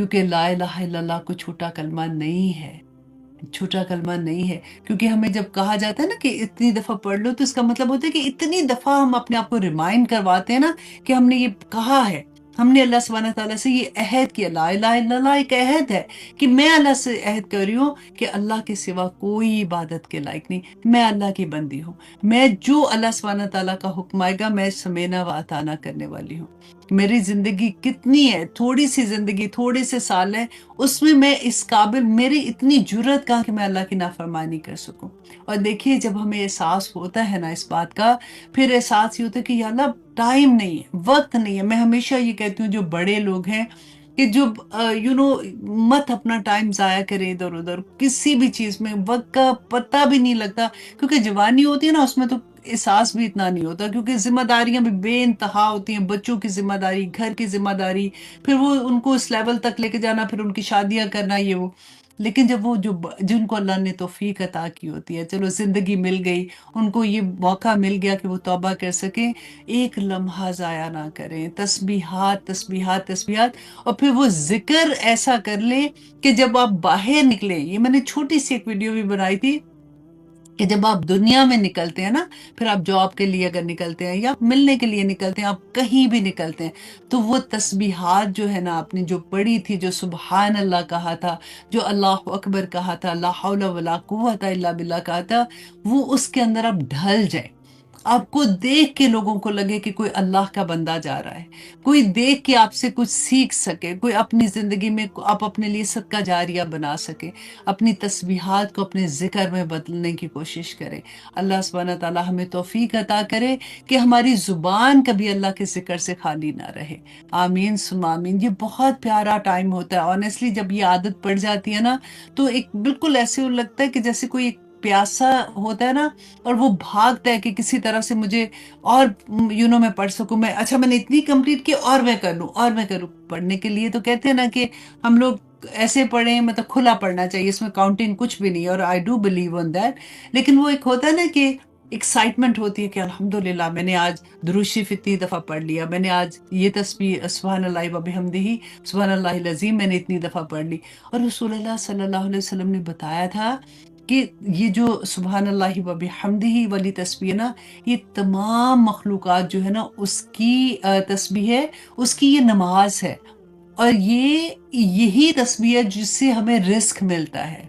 کیونکہ لا الہ الا اللہ کو چھوٹا کلمہ نہیں ہے، چھوٹا کلمہ نہیں ہے، کیونکہ ہمیں جب کہا جاتا ہے نا کہ اتنی دفعہ پڑھ لو، تو اس کا مطلب ہوتا ہے کہ اتنی دفعہ ہم اپنے آپ کو ریمائنڈ کرواتے ہیں نا کہ ہم نے یہ کہا ہے، ہم نے اللہ سبحانہ تعالیٰ سے یہ عہد کیا، لا الہ الا اللہ ایک عہد ہے کہ میں اللہ سے عہد کر رہی ہوں کہ اللہ کے سوا کوئی عبادت کے لائق نہیں، میں اللہ کی بندی ہوں، میں جو اللہ سبحانہ تعالیٰ کا حکم آئے گا میں سمینا و اطاعہ کرنے والی ہوں۔ میری زندگی کتنی ہے، تھوڑی سی زندگی، تھوڑے سے سال ہے، اس میں اس قابل میری اتنی جرت کہاں کہ میں اللہ کی نافرمانی کر سکوں۔ اور دیکھیے جب ہمیں احساس ہوتا ہے نا اس بات کا، پھر احساس یہ ہوتا ہے کہ یا اللہ ٹائم نہیں ہے، وقت نہیں ہے۔ میں ہمیشہ یہ کہتی ہوں جو بڑے لوگ ہیں کہ جو مت اپنا ٹائم ضائع کرے ادھر ادھر کسی بھی چیز میں، وقت کا پتہ بھی نہیں لگتا، کیونکہ جوانی ہوتی ہے نا اس میں تو احساس بھی اتنا نہیں ہوتا، کیونکہ ذمہ داریاں بھی بے انتہا ہوتی ہیں، بچوں کی ذمہ داری، گھر کی ذمہ داری، پھر وہ ان کو اس لیول تک لے کے جانا، پھر ان کی شادیاں کرنا، یہ وہ۔ لیکن جب وہ جن کو اللہ نے توفیق عطا کی ہوتی ہے، چلو زندگی مل گئی، ان کو یہ موقع مل گیا کہ وہ توبہ کر سکیں، ایک لمحہ ضائع نہ کریں، تسبیحات تسبیحات تسبیحات، اور پھر وہ ذکر ایسا کر لیں کہ جب آپ باہر نکلیں، یہ میں نے چھوٹی سی ایک ویڈیو بھی بنائی تھی کہ جب آپ دنیا میں نکلتے ہیں نا، پھر آپ جاب کے لیے اگر نکلتے ہیں یا ملنے کے لیے نکلتے ہیں، آپ کہیں بھی نکلتے ہیں، تو وہ تسبیحات جو ہے نا آپ نے جو پڑھی تھی، جو سبحان اللہ کہا تھا، جو اللہ اکبر کہا تھا، لا حول ولا قوت الا باللہ کہا تھا، وہ اس کے اندر آپ ڈھل جائیں، آپ کو دیکھ کے لوگوں کو لگے کہ کوئی اللہ کا بندہ جا رہا ہے، کوئی دیکھ کے آپ سے کچھ سیکھ سکے، کوئی اپنی زندگی میں آپ اپنے لیے صدقہ جاریہ بنا سکے، اپنی تسبیحات کو اپنے ذکر میں بدلنے کی کوشش کرے۔ اللہ سبحانہ تعالیٰ ہمیں توفیق عطا کرے کہ ہماری زبان کبھی اللہ کے ذکر سے خالی نہ رہے۔ آمین ثم آمین۔ یہ بہت پیارا ٹائم ہوتا ہے، آنیسٹلی جب یہ عادت پڑ جاتی ہے نا، تو ایک بالکل ایسے لگتا ہے کہ جیسے کوئی ایک پیاسا ہوتا ہے نا، اور وہ بھاگتا ہے کہ کسی طرح سے مجھے اور میں پڑھ سکوں، میں اچھا میں نے اتنی کمپلیٹ کی اور میں کر لوں اور میں کروں۔ پڑھنے کے لیے تو کہتے ہیں نا کہ ہم لوگ ایسے پڑھیں، مطلب کھلا پڑھنا چاہیے، اس میں کاؤنٹنگ کچھ بھی نہیں ہے، اور I do believe on that, لیکن وہ ایک ہوتا ہے نا کہ ایکسائٹمنٹ ہوتی ہے کہ الحمدللہ میں نے آج درود شریف اتنی دفعہ پڑھ لیا، میں نے آج یہ تسبیح سبحان اللہ و بحمدہ سبحان اللہ العظیم میں نے اتنی دفعہ پڑھ لی۔ اور رسول اللہ صلی اللہ علیہ وسلم نے بتایا تھا کہ یہ جو سبحان اللہ و بحمدہ والی تسبیح ہے نا، یہ تمام مخلوقات جو ہے نا اس کی تسبیح ہے، اس کی یہ نماز ہے، اور یہی تسبیح ہے جس سے ہمیں رزق ملتا ہے۔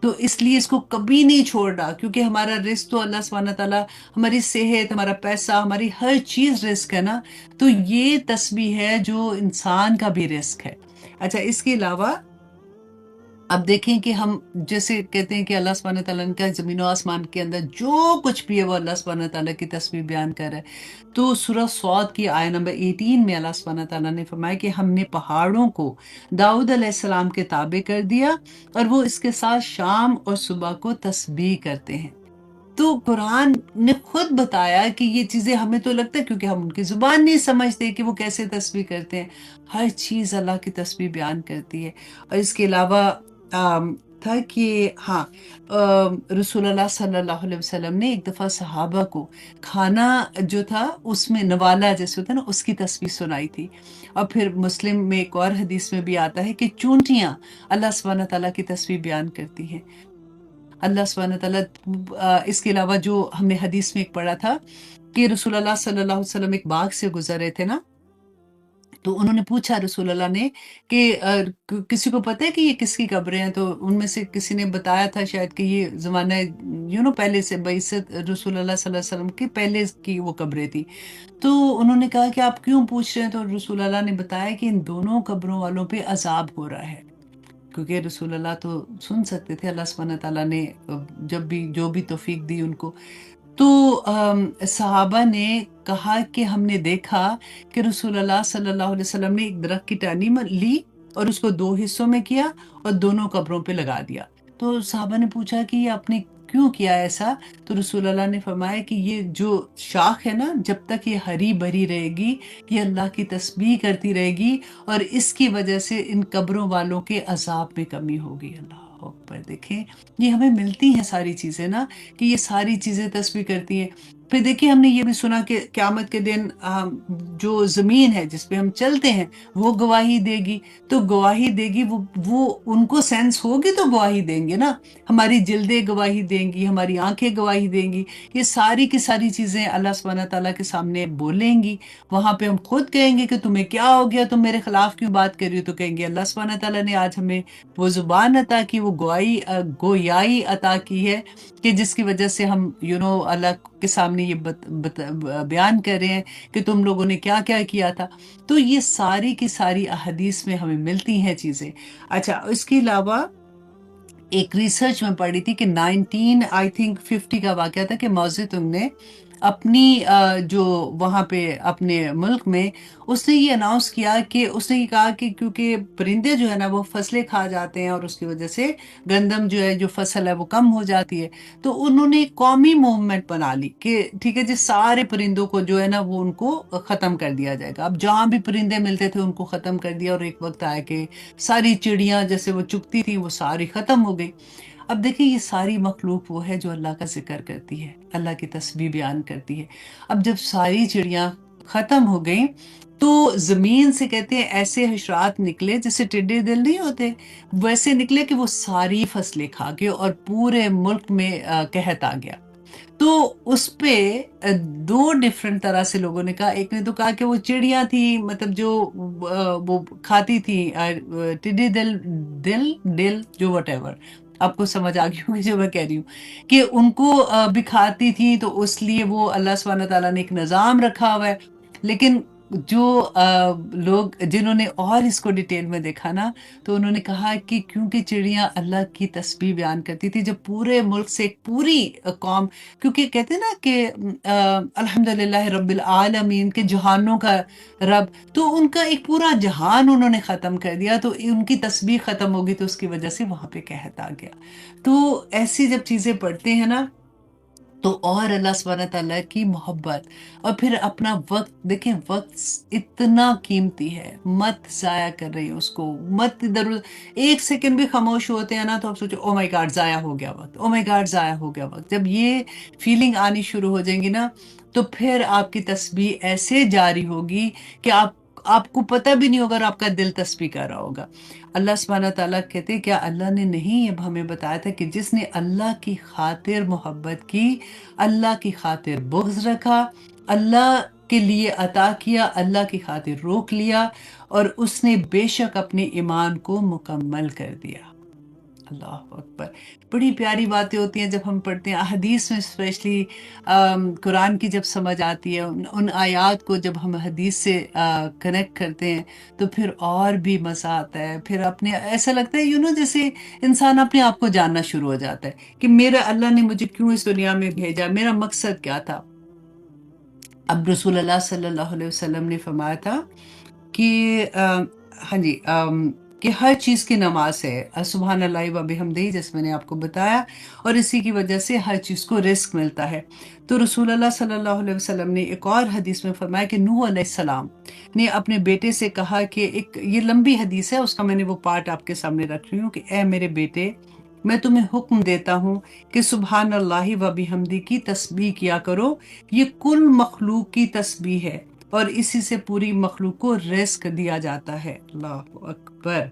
تو اس لیے اس کو کبھی نہیں چھوڑنا، کیونکہ ہمارا رزق تو اللہ سبحانہ تعالیٰ، ہماری صحت، ہمارا پیسہ، ہماری ہر چیز رزق ہے نا، تو یہ تسبیح ہے جو انسان کا بھی رزق ہے۔ اچھا اس کے علاوہ اب دیکھیں کہ ہم جیسے کہتے ہیں کہ اللہ سبحانہ تعالیٰ نے کہا زمین و آسمان کے اندر جو کچھ بھی ہے وہ اللہ سبحانہ تعالیٰ کی تسبیح بیان کر رہا ہے، تو سورہ صاد کی آیت نمبر 18 میں اللہ سبحانہ تعالیٰ نے فرمایا کہ ہم نے پہاڑوں کو داؤد علیہ السلام کے تابع کر دیا، اور وہ اس کے ساتھ شام اور صبح کو تسبیح کرتے ہیں۔ تو قرآن نے خود بتایا کہ یہ چیزیں ہمیں تو لگتا ہے کیونکہ ہم ان کی زبان نہیں سمجھتے کہ وہ کیسے تسبیح کرتے ہیں، ہر چیز اللہ کی تسبیح بیان کرتی ہے۔ اور اس کے علاوہ تھا کہ ہاں، رسول اللہ صلی اللہ علیہ وسلم نے ایک دفعہ صحابہ کو کھانا جو تھا اس میں نوالا جیسے ہوتا ہے نا، اس کی تسبیح سنائی تھی۔ اور پھر مسلم میں ایک اور حدیث میں بھی آتا ہے کہ چونٹیاں اللہ سبحانہ تعالیٰ کی تسبیح بیان کرتی ہیں۔ اللہ سبحانہ تعالیٰ اس کے علاوہ جو ہم نے حدیث میں ایک پڑھا تھا کہ رسول اللہ صلی اللہ علیہ وسلم ایک باغ سے گزر رہے تھے نا، تو انہوں نے پوچھا رسول اللہ نے کہ کسی کو پتہ ہے کہ یہ کس کی قبریں ہیں؟ تو ان میں سے کسی نے بتایا تھا شاید کہ یہ زمانہ پہلے سے بعثت رسول اللہ صلی اللہ علیہ وسلم کی پہلے کی وہ قبریں تھی۔ تو انہوں نے کہا کہ آپ کیوں پوچھ رہے ہیں؟ تو رسول اللہ نے بتایا کہ ان دونوں قبروں والوں پہ عذاب ہو رہا ہے، کیونکہ رسول اللہ تو سن سکتے تھے، اللہ سبحانہ تعالیٰ نے جب بھی جو بھی توفیق دی ان کو۔ تو صحابہ نے کہا کہ ہم نے دیکھا کہ رسول اللہ صلی اللہ علیہ وسلم نے ایک درخت کی ٹہنی لی اور اس کو 2 حصوں میں کیا اور دونوں قبروں پہ لگا دیا۔ تو صحابہ نے پوچھا کہ یہ آپ نے کیوں کیا ایسا؟ تو رسول اللہ نے فرمایا کہ یہ جو شاخ ہے نا، جب تک یہ ہری بھری رہے گی، یہ اللہ کی تسبیح کرتی رہے گی، اور اس کی وجہ سے ان قبروں والوں کے عذاب میں کمی ہوگی۔ اللہ اکبر! دیکھیں یہ ہمیں ملتی ہیں ساری چیزیں نا، کہ یہ ساری چیزیں تسبیح کرتی ہیں۔ پھر دیکھیے ہم نے یہ بھی سنا کہ قیامت کے دن جو زمین ہے جس پہ ہم چلتے ہیں وہ گواہی دے گی، تو گواہی دے گی، وہ ان کو سینس ہوگی تو گواہی دیں گے نا، ہماری جلدیں گواہی دیں گی، ہماری آنکھیں گواہی دیں گی، یہ ساری کی ساری چیزیں اللہ سبحانہ تعالیٰ کے سامنے بولیں گی۔ وہاں پہ ہم خود کہیں گے کہ تمہیں کیا ہو گیا، تم میرے خلاف کیوں بات کر رہی ہو، تو کہیں گے اللہ سبحانہ تعالیٰ نے آج ہمیں وہ زبان عطا کی، وہ گویائی عطا کی ہے کہ جس کی وجہ سے ہم اللہ کے سامنے یہ بیان کر رہے ہیں کہ تم لوگوں نے کیا کیا کیا تھا۔ تو یہ ساری کی ساری احادیث میں ہمیں ملتی ہیں چیزیں۔ اچھا، اس کے علاوہ ایک ریسرچ میں پڑھی تھی کہ 1950 کا واقعہ تھا کہ ماؤ زیدونگ نے اپنی جو وہاں پہ اپنے ملک میں اس نے یہ اناؤنس کیا کہ اس نے یہ کہا کہ کیونکہ پرندے جو ہے نا وہ فصلیں کھا جاتے ہیں اور اس کی وجہ سے گندم جو ہے جو فصل ہے وہ کم ہو جاتی ہے، تو انہوں نے ایک قومی موومنٹ بنا لی کہ ٹھیک ہے جی سارے پرندوں کو جو ہے نا وہ ان کو ختم کر دیا جائے گا۔ اب جہاں بھی پرندے ملتے تھے ان کو ختم کر دیا، اور ایک وقت آیا کہ ساری چڑیاں جیسے وہ چگتی تھی وہ ساری ختم ہو گئی۔ اب دیکھیں یہ ساری مخلوق وہ ہے جو اللہ کا ذکر کرتی ہے، اللہ کی تسبیح بیان کرتی ہے۔ اب جب ساری چڑیاں ختم ہو گئیں تو زمین سے کہتے ہیں ایسے حشرات نکلے جیسے ٹڈے دل نہیں ہوتے، ویسے نکلے کہ وہ ساری فصلیں کھا گئے اور پورے ملک میں قحط آ گیا۔ تو اس پہ دو ڈیفرنٹ طرح سے لوگوں نے کہا، ایک نے تو کہا کہ وہ چڑیاں تھی مطلب جو وہ کھاتی تھی ٹڈی دل دل جو وٹ ایور، آپ کو سمجھ آ گئی ہوگی جو میں کہہ رہی ہوں کہ ان کو بھی کھاتی تھی، تو اس لیے وہ اللہ سبحانہ تعالیٰ نے ایک نظام رکھا ہوا ہے۔ لیکن جو لوگ جنہوں نے اور اس کو ڈیٹیل میں دیکھا نا، تو انہوں نے کہا کہ کیونکہ چڑیاں اللہ کی تسبیح بیان کرتی تھی، جب پورے ملک سے ایک پوری قوم، کیونکہ کہتے ہیں نا کہ الحمدللہ رب العالمین کے جہانوں کا رب، تو ان کا ایک پورا جہان انہوں نے ختم کر دیا، تو ان کی تسبیح ختم ہوگی تو اس کی وجہ سے وہاں پہ قحط آ گیا۔ تو ایسی جب چیزیں پڑھتے ہیں نا تو اور اللہ سبحانہ تعالیٰ کی محبت، اور پھر اپنا وقت دیکھیں، وقت اتنا قیمتی ہے، مت ضائع کر رہی اس کو، مت ادھر ایک سیکنڈ بھی خاموش ہوتے ہیں نا تو آپ سوچو او مائی گاڈ ضائع ہو گیا وقت، او مائی گاڈ ضائع ہو گیا وقت۔ جب یہ فیلنگ آنی شروع ہو جائیں گی نا تو پھر آپ کی تسبیح ایسے جاری ہوگی کہ آپ کو پتہ بھی نہیں ہوگا اور آپ کا دل تسبیح کر رہا ہوگا۔ اللہ سبحانہ تعالیٰ کہتے ہیں کیا اللہ نے نہیں اب ہمیں بتایا تھا کہ جس نے اللہ کی خاطر محبت کی، اللہ کی خاطر بغض رکھا، اللہ کے لیے عطا کیا، اللہ کی خاطر روک لیا، اور اس نے بے شک اپنے ایمان کو مکمل کر دیا۔ اللہ اکبر، بڑی پیاری باتیں ہوتی ہیں جب ہم پڑھتے ہیں حدیث میں، اسپیشلی قرآن کی جب سمجھ آتی ہے، ان آیات کو جب ہم حدیث سے کنیکٹ کرتے ہیں تو پھر اور بھی مزہ آتا ہے، پھر اپنے ایسا لگتا ہے جیسے انسان اپنے آپ کو جاننا شروع ہو جاتا ہے کہ میرا اللہ نے مجھے کیوں اس دنیا میں بھیجا، میرا مقصد کیا تھا۔ اب رسول اللہ صلی اللہ علیہ وسلم نے فرمایا تھا کہ ہاں جی کہ ہر چیز کی نماز ہے، سبحان اللہ و بحمدہ، جیسے میں نے آپ کو بتایا، اور اسی کی وجہ سے ہر چیز کو رزق ملتا ہے۔ تو رسول اللہ صلی اللہ علیہ وسلم نے ایک اور حدیث میں فرمایا کہ نوح علیہ السلام نے اپنے بیٹے سے کہا کہ یہ لمبی حدیث ہے، اس کا میں نے وہ پارٹ آپ کے سامنے رکھ رہی ہوں کہ اے میرے بیٹے، میں تمہیں حکم دیتا ہوں کہ سبحان اللہ و بحمدہ کی تسبیح کیا کرو، یہ کل مخلوق کی تسبیح ہے اور اسی سے پوری مخلوق کو رزق دیا جاتا ہے۔ اللہ اکبر۔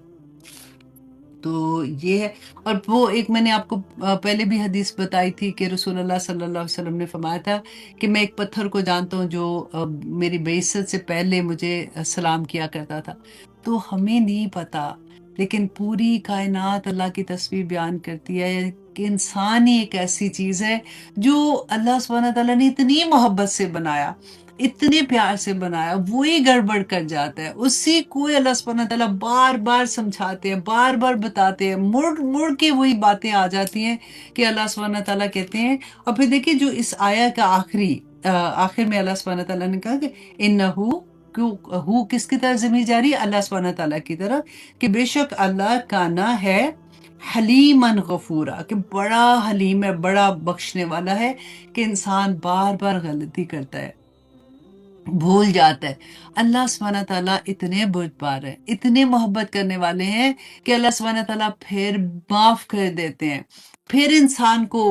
تو یہ ہے، اور وہ ایک میں نے آپ کو پہلے بھی حدیث بتائی تھی کہ رسول اللہ صلی اللہ علیہ وسلم نے فرمایا تھا کہ میں ایک پتھر کو جانتا ہوں جو میری بعثت سے پہلے مجھے سلام کیا کرتا تھا۔ تو ہمیں نہیں پتا، لیکن پوری کائنات اللہ کی تسبیح بیان کرتی ہے کہ انسان ہی ایک ایسی چیز ہے جو اللہ سبحانہ تعالیٰ نے اتنی محبت سے بنایا، اتنے پیار سے بنایا، وہی گڑبڑ کر جاتا ہے، اسی کو اللہ سبحانہ تعالیٰ بار بار سمجھاتے ہیں، بار بار بتاتے ہیں، مڑ مڑ کے وہی باتیں آ جاتی ہیں کہ اللہ سبحانہ تعالیٰ کہتے ہیں۔ اور پھر دیکھیے جو اس آیا کا آخر میں اللہ سبحانہ تعالیٰ نے کہا کہ انہو، ہو کس کی طرف ضمیر جاری ہے؟ اللہ سبحانہ تعالیٰ کی طرف، کہ بے شک اللہ کانا ہے حلیمن غفورا، کہ بڑا حلیم ہے، بڑا بخشنے والا ہے، کہ انسان بار بار غلطی کرتا ہے، بھول جاتا ہے۔ اللہ سبحانہ تعالیٰ اتنے بردبار ہیں، اتنے محبت کرنے والے ہیں کہ اللہ سبحانہ تعالیٰ پھر معاف کر دیتے ہیں۔ پھر انسان کو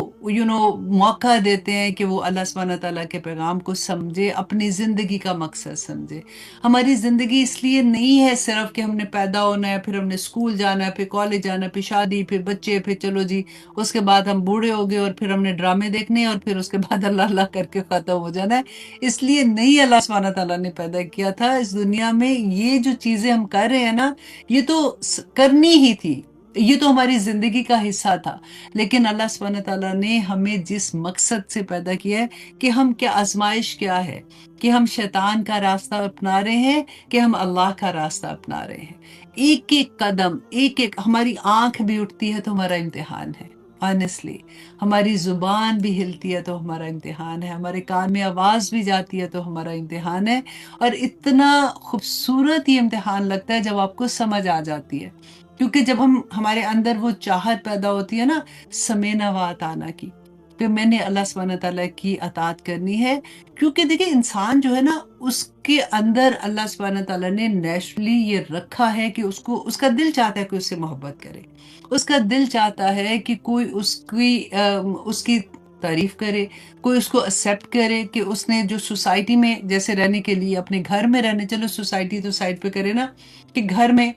موقع دیتے ہیں کہ وہ اللہ سبحانہ تعالیٰ کے پیغام کو سمجھے، اپنی زندگی کا مقصد سمجھے۔ ہماری زندگی اس لیے نہیں ہے صرف کہ ہم نے پیدا ہونا ہے، پھر ہم نے اسکول جانا ہے، پھر کالج جانا ہے، پھر شادی، پھر بچے، پھر چلو جی اس کے بعد ہم بوڑھے ہو گئے اور پھر ہم نے ڈرامے دیکھنے ہیں اور پھر اس کے بعد اللہ اللہ کر کے ختم ہو جانا ہے۔ اس لیے نہیں اللہ سبحانہ تعالیٰ نے پیدا کیا تھا اس دنیا میں۔ یہ جو چیزیں ہم کر رہے ہیں نا، یہ تو کرنی ہی تھی، یہ تو ہماری زندگی کا حصہ تھا۔ لیکن اللہ سبحانہ تعالیٰ نے ہمیں جس مقصد سے پیدا کیا ہے کہ ہم کیا آزمائش کیا ہے، کہ ہم شیطان کا راستہ اپنا رہے ہیں کہ ہم اللہ کا راستہ اپنا رہے ہیں۔ ایک ایک قدم، ایک ایک ہماری آنکھ بھی اٹھتی ہے تو ہمارا امتحان ہے، آنیسٹلی۔ ہماری زبان بھی ہلتی ہے تو ہمارا امتحان ہے، ہمارے کان میں آواز بھی جاتی ہے تو ہمارا امتحان ہے۔ اور اتنا خوبصورت یہ امتحان لگتا ہے جب آپ کو سمجھ آ جاتی ہے، کیونکہ جب ہمارے اندر وہ چاہت پیدا ہوتی ہے نا سمینا و اطاعنا کی، کہ میں نے اللہ سبحانہ تعالیٰ کی اطاعت کرنی ہے۔ کیونکہ دیکھیں انسان جو ہے نا، اس کے اندر اللہ سبحانہ تعالیٰ نے نیچرلی یہ رکھا ہے کہ اس کا دل چاہتا ہے کہ اس سے محبت کرے، اس کا دل چاہتا ہے کہ کوئی اس کی تعریف کرے، کوئی اس کو ایکسیپٹ کرے، کہ اس نے جو سوسائٹی میں جیسے رہنے کے لیے اپنے گھر میں رہنے، چلو سوسائٹی تو سائڈ پہ کرے نا، کہ گھر میں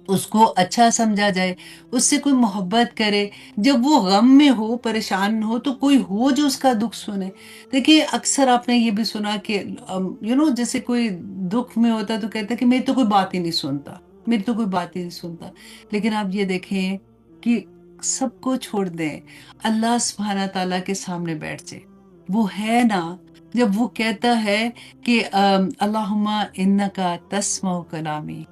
اس کو اچھا سمجھا جائے، اس سے کوئی محبت کرے، جب وہ غم میں ہو، پریشان ہو تو کوئی ہو جو اس کا دکھ سنے۔ دیکھیے اکثر آپ نے یہ بھی سنا کہ جیسے کوئی دکھ میں ہوتا ہے تو کہتا ہے کہ میری تو کوئی بات ہی نہیں سنتا، میری تو کوئی بات ہی نہیں سنتا۔ لیکن آپ یہ دیکھیں کہ سب کو چھوڑ دیں، اللہ سبحانہ تعالیٰ کے سامنے بیٹھ جائے، وہ ہے نا، جب وہ کہتا ہے کہ اللہم انکا تسمع کلامی،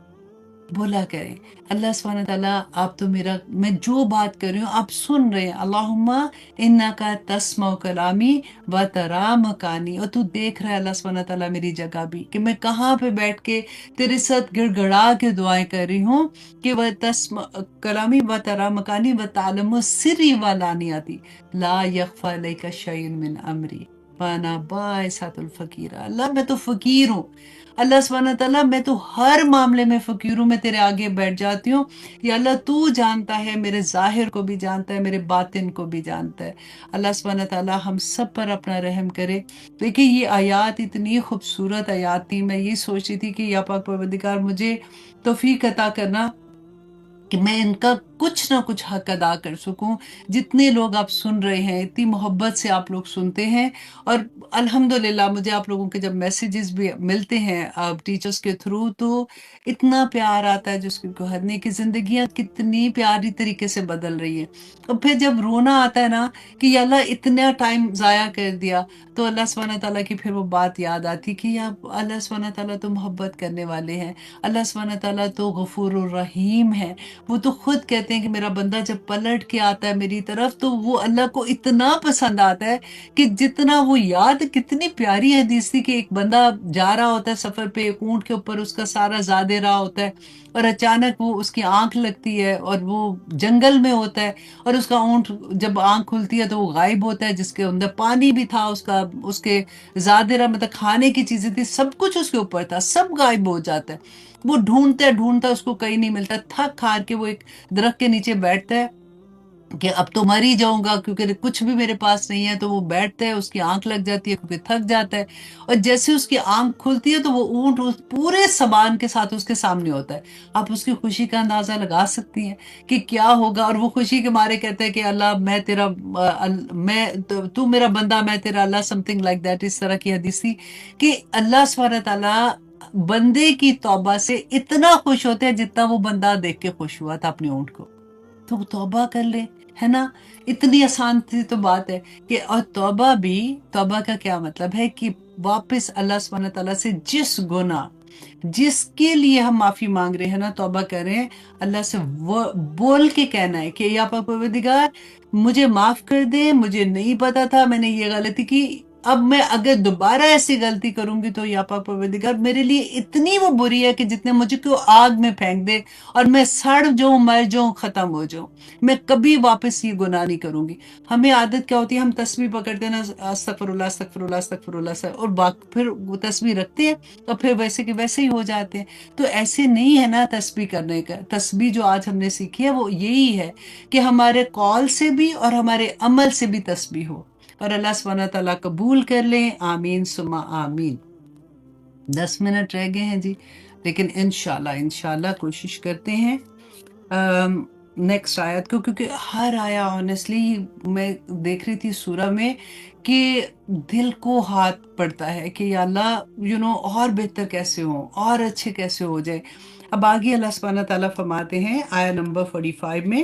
بولا کریں اللہ سبحانہ تعالیٰ آپ تو میں جو بات کر رہی ہوں آپ سن رہے ہیں، اللہم انکا تسمع کلامی و ترا مکانی، اور تو دیکھ رہا ہے اللہ سبحانہ تعالیٰ میری جگہ بھی، کہ میں کہاں پہ بیٹھ کے تیرے ساتھ گڑ گڑا کے دعائیں کر رہی ہوں، کہ وہ تسمع کلامی و ترا مکانی و تعلم سری و لانیاتی لا یخفی علیک شیء من امری وانا باعثۃ الفقیر۔ اللہ میں تو فقیر ہوں، اللہ سبحانہ تعالیٰ میں تو ہر معاملے میں فقیر ہوں، میں تیرے آگے بیٹھ جاتی ہوں، یا اللہ تو جانتا ہے، میرے ظاہر کو بھی جانتا ہے، میرے باطن کو بھی جانتا ہے۔ اللہ سبحانہ تعالیٰ ہم سب پر اپنا رحم کرے۔ دیکھیں یہ آیات اتنی خوبصورت آیات تھی، میں یہ سوچ رہی تھی کہ یا پاک پروردگار مجھے توفیق عطا کرنا کہ میں ان کا کچھ نہ کچھ حق ادا کر سکوں۔ جتنے لوگ آپ سن رہے ہیں، اتنی محبت سے آپ لوگ سنتے ہیں، اور الحمدللہ مجھے آپ لوگوں کے جب میسیجز بھی ملتے ہیں ٹیچرز کے تھرو، تو اتنا پیار آتا ہے جس کی کوئی حد نہیں، کہ زندگیاں کتنی پیاری طریقے سے بدل رہی ہیں۔ اور پھر جب رونا آتا ہے نا کہ یا اللہ اتنا ٹائم ضائع کر دیا، تو اللہ سبحانہ تعالیٰ کی پھر وہ بات یاد آتی کہ یا اللہ سبحانہ تعالیٰ تو محبت کرنے والے ہیں، اللہ سبحانہ تعالیٰ تو غفور الرحیم ہے۔ وہ تو خود کہتے ہیں کہ میرا بندہ جب پلٹ کے آتا ہے میری طرف تو وہ اللہ کو اتنا پسند آتا ہے کہ جتنا وہ یاد، کتنی پیاری حدیث تھی کہ ایک بندہ جا رہا ہوتا ہے سفر پہ، ایک اونٹ کے اوپر اس کا سارا زادے رہا ہوتا ہے، اور اچانک وہ اس کی آنکھ لگتی ہے اور وہ جنگل میں ہوتا ہے، اور اس کا اونٹ جب آنکھ کھلتی ہے تو وہ غائب ہوتا ہے، جس کے اندر پانی بھی تھا، اس کے زادے رہا مطلب کھانے کی چیزیں تھی، سب کچھ اس کے اوپر تھا، سب غائب ہو جاتا ہے۔ وہ ڈھونڈتا ہے ڈھونڈتا ہے، اس کو کہیں نہیں ملتا، تھک ہار کے وہ ایک درخت کے نیچے بیٹھتا ہے کہ اب تو مر ہی جاؤں گا کیونکہ کچھ بھی میرے پاس نہیں ہے، تو وہ بیٹھتا ہے، اس کی آنکھ لگ جاتی ہے کیونکہ تھک جاتا ہے، اور جیسے اس کی آنکھ کھلتی ہے تو وہ اونٹ اس پورے سامان کے ساتھ اس کے سامنے ہوتا ہے۔ آپ اس کی خوشی کا اندازہ لگا سکتی ہیں کہ کیا ہوگا، اور وہ خوشی کے مارے کہتا ہے کہ اللہ میں تیرا تو میرا بندہ، میں تیرا اللہ، سم تھنگ لائک دیٹ، اس طرح کی حدیث تھی کہ اللہ سبحانہ تعالیٰ بندے کی توبہ سے اتنا خوش ہوتے ہیں جتنا وہ بندہ دیکھ کے خوش ہوا تھا اپنے اونٹ کو، تو وہ توبہ کر لے، ہے نا۔ اتنی آسان سی تو بات ہے کہ، اور توبہ کا کیا مطلب ہے کہ واپس اللہ سبحانہ تعالیٰ سے جس گناہ، جس کے لیے ہم معافی مانگ رہے ہیں نا، توبہ کر رہے ہیں، اللہ سے وہ بول کے کہنا ہے کہ یا پروردگار مجھے معاف کر دے، مجھے نہیں پتا تھا، میں نے یہ غلطی کی، اب میں اگر دوبارہ ایسی غلطی کروں گی تو یا پاک پروردگار میرے لیے اتنی وہ بری ہے کہ جتنے مجھے کو آگ میں پھینک دے اور میں سڑ جاؤں، مر جاؤں، ختم ہو جاؤں، میں کبھی واپس یہ گناہ نہیں کروں گی۔ ہمیں عادت کیا ہوتی ہے، ہم تسبیح پکڑتے ہیں نا، استغفر اللہ استغفر اللہ استغفر اللہ اور پھر وہ تسبیح رکھتے ہیں اور پھر ویسے کہ ویسے ہی ہو جاتے ہیں۔ تو ایسے نہیں ہے نا تسبیح کرنے کا۔ تسبیح جو آج ہم نے سیکھی ہے وہ یہی ہے کہ ہمارے قول سے بھی اور ہمارے عمل سے بھی تسبیح ہو، اور اللہ سبحانہ تعالیٰ قبول کر لیں، آمین ثم آمین۔ 10 منٹ رہ گئے ہیں جی، لیکن انشاءاللہ کوشش کرتے ہیں نیکسٹ آیت کو، کیونکہ ہر آیا آنیسٹلی میں دیکھ رہی تھی سورہ میں کہ دل کو ہاتھ پڑتا ہے کہ یا اللہ اور بہتر کیسے ہوں، اور اچھے کیسے ہو جائے۔ اب آگے اللہ سبحانہ تعالیٰ فرماتے ہیں آیا نمبر 45 میں،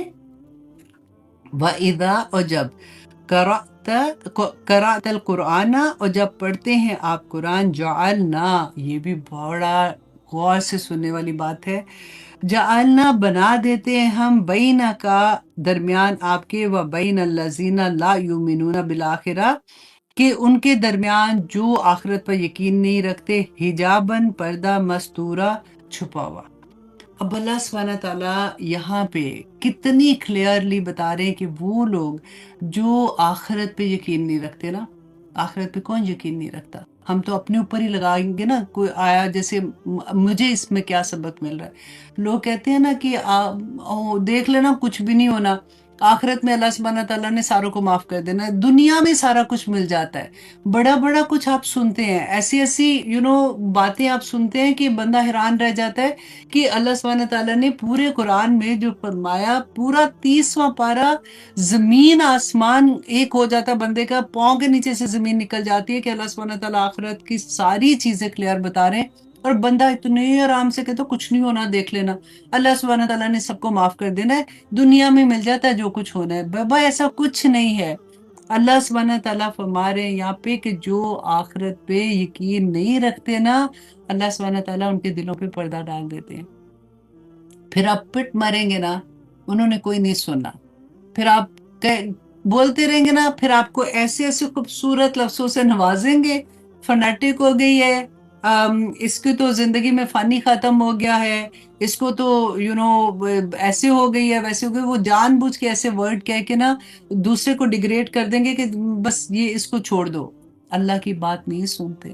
وَإِذَا، اور جب قرأت القرآن، اور جب پڑھتے ہیں آپ قرآن، جعلنا، یہ بھی بڑا غور سے سننے والی بات ہے، جعلنا بنا دیتے ہیں ہم، بینہ کا درمیان آپ کے، و بین الذین لا یؤمنون بالآخرہ، کہ ان کے درمیان جو آخرت پر یقین نہیں رکھتے، حجاباً پردہ، مستورہ چھپا ہوا۔ اب اللہ سبحانہ تعالیٰ یہاں پہ کتنی کلیئرلی بتا رہے ہیں کہ وہ لوگ جو آخرت پہ یقین نہیں رکھتے نا، آخرت پہ کون یقین نہیں رکھتا؟ ہم تو اپنے اوپر ہی لگائیں گے نا، کوئی آیا جیسے مجھے اس میں کیا سبق مل رہا ہے، لوگ کہتے ہیں نا کہ دیکھ لینا کچھ بھی نہیں ہونا، آخرت میں اللہ سبحانہ تعالیٰ نے ساروں کو معاف کر دینا ہے، دنیا میں سارا کچھ مل جاتا ہے۔ بڑا بڑا کچھ آپ سنتے ہیں، ایسی ایسی باتیں آپ سنتے ہیں کہ بندہ حیران رہ جاتا ہے کہ اللہ سبحانہ تعالیٰ نے پورے قرآن میں جو فرمایا، پورا 30واں پارہ، زمین آسمان ایک ہو جاتا بندے کا، پاؤں کے نیچے سے زمین نکل جاتی ہے کہ اللہ سبحانہ تعالیٰ آخرت کی ساری چیزیں کلیئر بتا رہے ہیں، اور بندہ اتنے آرام سے کہتا کچھ نہیں ہونا، دیکھ لینا، اللہ سبحانہ تعالیٰ نے سب کو معاف کر دینا ہے، دنیا میں مل جاتا ہے جو کچھ ہونا ہے۔ بابا ایسا کچھ نہیں ہے۔ اللہ سبحانہ تعالیٰ فرما رہے ہیں یہاں پہ کہ جو آخرت پہ یقین نہیں رکھتے نا، اللہ سبحانہ تعالیٰ ان کے دلوں پہ پردہ ڈال دیتے ہیں۔ پھر آپ پٹ مریں گے نا، انہوں نے کوئی نہیں سننا، پھر آپ بولتے رہیں گے نا، پھر آپ کو ایسے ایسے خوبصورت لفظوں سے نوازیں گے، فنیٹک ہو گئی ہے، اس کی تو زندگی میں فانی ختم ہو گیا ہے، اس کو تو ایسے ہو گئی ہے، ویسے ہو گئی، وہ جان بوجھ کے ایسے ورڈ کہہ کے نا دوسرے کو ڈیگریڈ کر دیں گے کہ بس یہ اس کو چھوڑ دو۔ اللہ کی بات نہیں سنتے،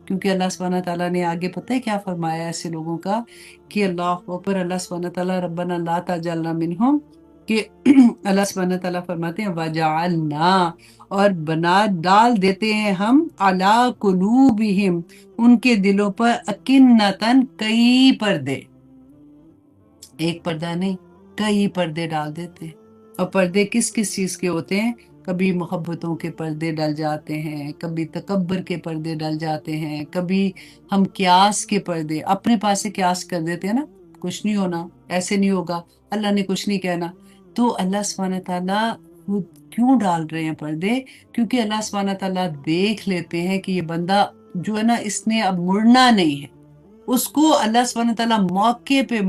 کیونکہ اللہ سبحانہ تعالیٰ نے آگے پتہ ہے کیا فرمایا ایسے لوگوں کا، کہ اللہ اکبر، اللہ سبحانہ تعالیٰ ربنا لا تجعلنا منہم، کہ اللہ سبحانہ تعالیٰ فرماتے ہیں وَجَعَلْنَا، اور بنا ڈال دیتے ہیں ہم، عَلَىٰ قُلُوبِهِمْ، ان کے دلوں پر، اکِنَّتًا، کئی پردے، ایک پردہ نہیں، کئی پردے ڈال دیتے ہیں۔ اور پردے کس کس چیز کے ہوتے ہیں؟ کبھی محبتوں کے پردے ڈل جاتے ہیں، کبھی تکبر کے پردے ڈل جاتے ہیں، کبھی ہم قیاس کے پردے، اپنے پاس سے قیاس کر دیتے ہیں نا، کچھ نہیں ہونا، ایسے نہیں ہوگا، اللہ نے کچھ نہیں کہنا۔ تو اللہ سبحانہ تعالیٰ خود کیوں ڈال رہے ہیں پردے؟ کیونکہ اللہ سبحانہ تعالیٰ دیکھ لیتے ہیں کہ یہ بندہ جو ہے نا، اس نے اب مڑنا نہیں ہے، اس کو اللہ سبحانہ تعالیٰ موقع پہ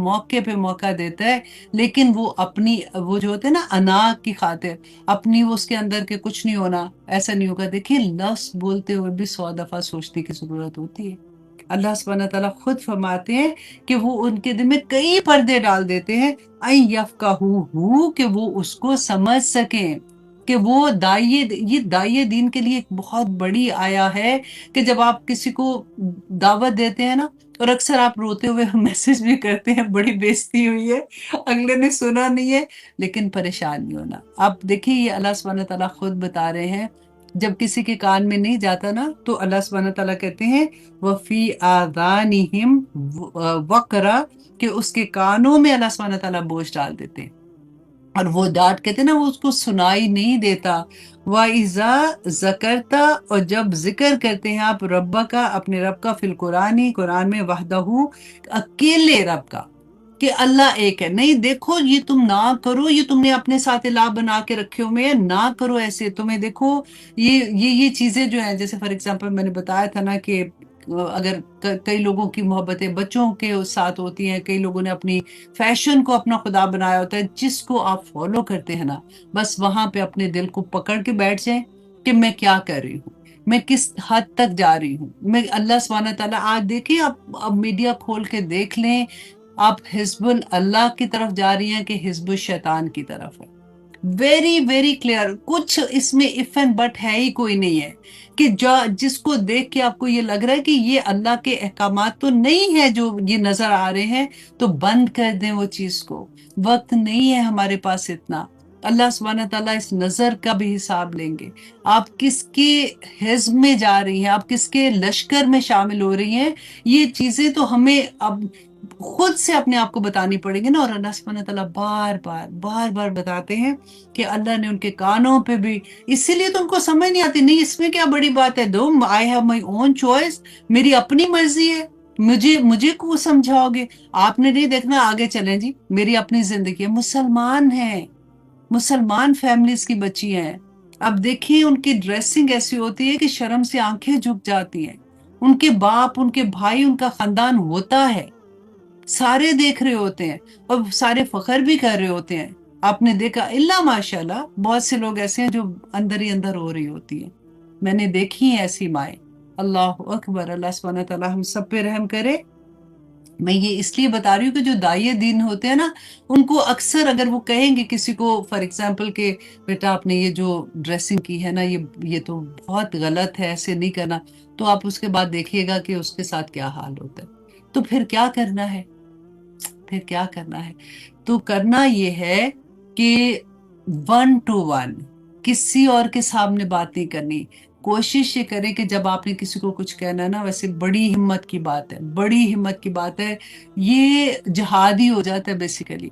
موقع دیتا ہے، لیکن وہ اپنی، وہ جو ہوتے ہیں نا انا کی خاطر، اپنی وہ اس کے اندر کے کچھ نہیں ہونا، ایسا نہیں ہوگا۔ دیکھیں لفظ بولتے ہوئے بھی 100 دفعہ سوچنے کی ضرورت ہوتی ہے۔ اللہ سبحانہ تعالیٰ خود فرماتے ہیں کہ وہ ان کے دل میں کئی پردے ڈال دیتے ہیں، اَن یفقہوہ، کہ وہ اس کو سمجھ سکیں، کہ وہ یہ داعیِ دین کے لیے ایک بہت بڑی آیا ہے کہ جب آپ کسی کو دعوت دیتے ہیں نا، اور اکثر آپ روتے ہوئے میسج بھی کرتے ہیں بڑی بےزتی ہوئی ہے، اگلے نے سنا نہیں ہے، لیکن پریشان نہیں ہونا۔ آپ دیکھیں یہ اللہ سبحانہ تعالیٰ خود بتا رہے ہیں، جب کسی کے کان میں نہیں جاتا نا تو اللہ سبحانہ تعالیٰ کہتے ہیں وَفِي آذَانِهِمْ وَقْرًا، کہ اس کے کانوں میں اللہ سبحانہ تعالیٰ بوجھ ڈال دیتے ہیں، اور وہ ڈانٹ کہتے ہیں نا، وہ اس کو سنائی نہیں دیتا۔ وَإِذَا ذَكَرْتَ، اور جب ذکر کرتے ہیں آپ رب کا، اپنے رب کا، فی القرآن، قرآن میں، وحدہ، اکیلے رب کا، کہ اللہ ایک ہے، نہیں دیکھو یہ تم نہ کرو، یہ تم نے اپنے ساتھ الہ بنا کے رکھے ہوئے ہیں، نہ کرو ایسے، تمہیں دیکھو یہ چیزیں جو ہیں، جیسے فار ایگزامپل میں نے بتایا تھا نا کہ اگر کئی لوگوں کی محبتیں بچوں کے ساتھ ہوتی ہیں، کئی لوگوں نے اپنی فیشن کو اپنا خدا بنایا ہوتا ہے، جس کو آپ فالو کرتے ہیں نا، بس وہاں پہ اپنے دل کو پکڑ کے بیٹھ جائیں کہ میں کیا کر رہی ہوں، میں کس حد تک جا رہی ہوں. میں اللہ سبحانہ تعالیٰ آج دیکھیں، آپ اب میڈیا کھول کے دیکھ لیں، آپ حزب اللہ کی طرف جا رہی ہیں کہ حزب الشیطان کی طرف ہے. ویری ویری کلیئر، کچھ اس میں اف اینڈ بٹ ہے ہی کوئی نہیں ہے کہ جس کو دیکھ کے آپ کو یہ لگ رہا ہے کہ یہ اللہ کے احکامات تو نہیں ہے جو یہ نظر آ رہے ہیں، تو بند کر دیں وہ چیز کو. وقت نہیں ہے ہمارے پاس اتنا. اللہ سبحانہ تعالیٰ اس نظر کا بھی حساب لیں گے. آپ کس کے حزب میں جا رہی ہیں، آپ کس کے لشکر میں شامل ہو رہی ہیں، یہ چیزیں تو ہمیں اب خود سے اپنے آپ کو بتانی پڑیں گی نا. اور اللہ سبحانہ تعالیٰ بار بار بار بار بتاتے ہیں کہ اللہ نے ان کے کانوں پہ بھی، اسی لیے تو ان کو سمجھ نہیں آتی. نہیں، اس میں کیا بڑی بات ہے، دو I have my own choice, میری اپنی مرضی ہے، مجھے کو سمجھاؤ گے؟ آپ نے نہیں دیکھنا، آگے چلیں جی، میری اپنی زندگی ہے. مسلمان ہیں، مسلمان فیملیز کی بچی ہیں. اب دیکھیں ان کی ڈریسنگ ایسی ہوتی ہے کہ شرم سے آنکھیں جھک جاتی ہیں. ان کے باپ، ان کے بھائی، ان کا خاندان ہوتا ہے، سارے دیکھ رہے ہوتے ہیں اور سارے فخر بھی کر رہے ہوتے ہیں. آپ نے دیکھا اللہ ماشاء اللہ بہت سے لوگ ایسے ہیں جو اندر ہی اندر ہو رہی ہوتی ہیں. میں نے دیکھی ہیں ایسی مائیں. اللہ اکبر، اللہ سبحانہ تعالیٰ ہم سب پہ رحم کرے. میں یہ اس لیے بتا رہی ہوں کہ جو داعیے دین ہوتے ہیں نا، ان کو اکثر اگر وہ کہیں گے کسی کو فار ایگزامپل کہ بیٹا آپ نے یہ جو ڈریسنگ کی ہے نا، یہ تو بہت غلط ہے، ایسے نہیں کرنا، تو آپ اس کے بعد دیکھیے گا کہ اس کے ساتھ کیا حال ہوتا ہے. تو پھر کیا کرنا ہے؟ پھر کیا کرنا ہے؟ تو کرنا یہ ہے کہ 1 to 1 کسی اور کے سامنے بات نہیں کرنی. کوشش یہ کریں کہ جب آپ نے کسی کو کچھ کہنا ہے نا، ویسے بڑی ہمت کی بات ہے، بڑی ہمت کی بات ہے. یہ جہاد ہی ہو جاتا ہے بیسیکلی.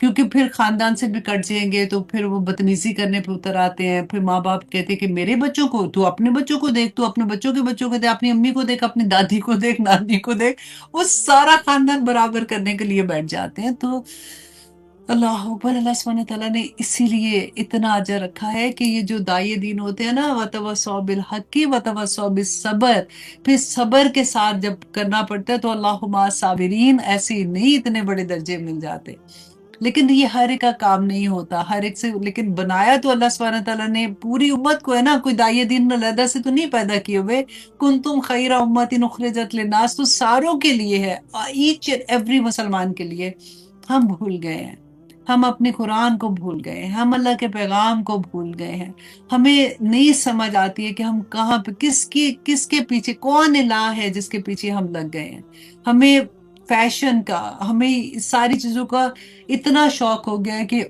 کیونکہ پھر خاندان سے بھی کٹ جائیں گے تو پھر وہ بدتمیزی کرنے پہ اتر آتے ہیں. پھر ماں باپ کہتے ہیں کہ میرے بچوں کو، تو اپنے بچوں کو دیکھ، تو اپنے بچوں کے بچوں کو دیکھ، اپنی امی کو دیکھ، اپنی دادی کو دیکھ، نانی کو دیکھ. وہ سارا خاندان برابر کرنے کے لیے بیٹھ جاتے ہیں. تو اللہ اکبر، اللہ سبحانہ تعالیٰ نے اسی لیے اتنا اجر رکھا ہے کہ یہ جو داعیے دین ہوتے ہیں نا، وَتَوَصَّوْا بِالْحَقِّ وَتَوَصَّوْا بِالصَّبْرِ، پھر صبر کے ساتھ جب کرنا پڑتا ہے تو اللہ مع الصابرین، ایسے ہی نہیں اتنے بڑے درجے مل جاتے. لیکن یہ ہر ایک کا کام نہیں ہوتا، ہر ایک سے. لیکن بنایا تو اللہ سبحانہ تعالیٰ نے پوری امت کو ہے نا، کوئی داعیے دین علیحدہ سے تو نہیں پیدا کیے ہوئے. کنتم خیر امت اخرجت للناس، تو ساروں کے لیے ہے، ایچ اینڈ ایوری مسلمان کے لیے. ہم بھول گئے ہیں، ہم اپنے قرآن کو بھول گئے ہیں، ہم اللہ کے پیغام کو بھول گئے ہیں. ہمیں نہیں سمجھ آتی ہے کہ ہم کہاں پہ کس کے پیچھے، کون الہ ہے جس کے پیچھے ہم لگ گئے ہیں. ہمیں فیشن کا، ہمیں ساری چیزوں کا اتنا شوق ہو گیا ہے کہ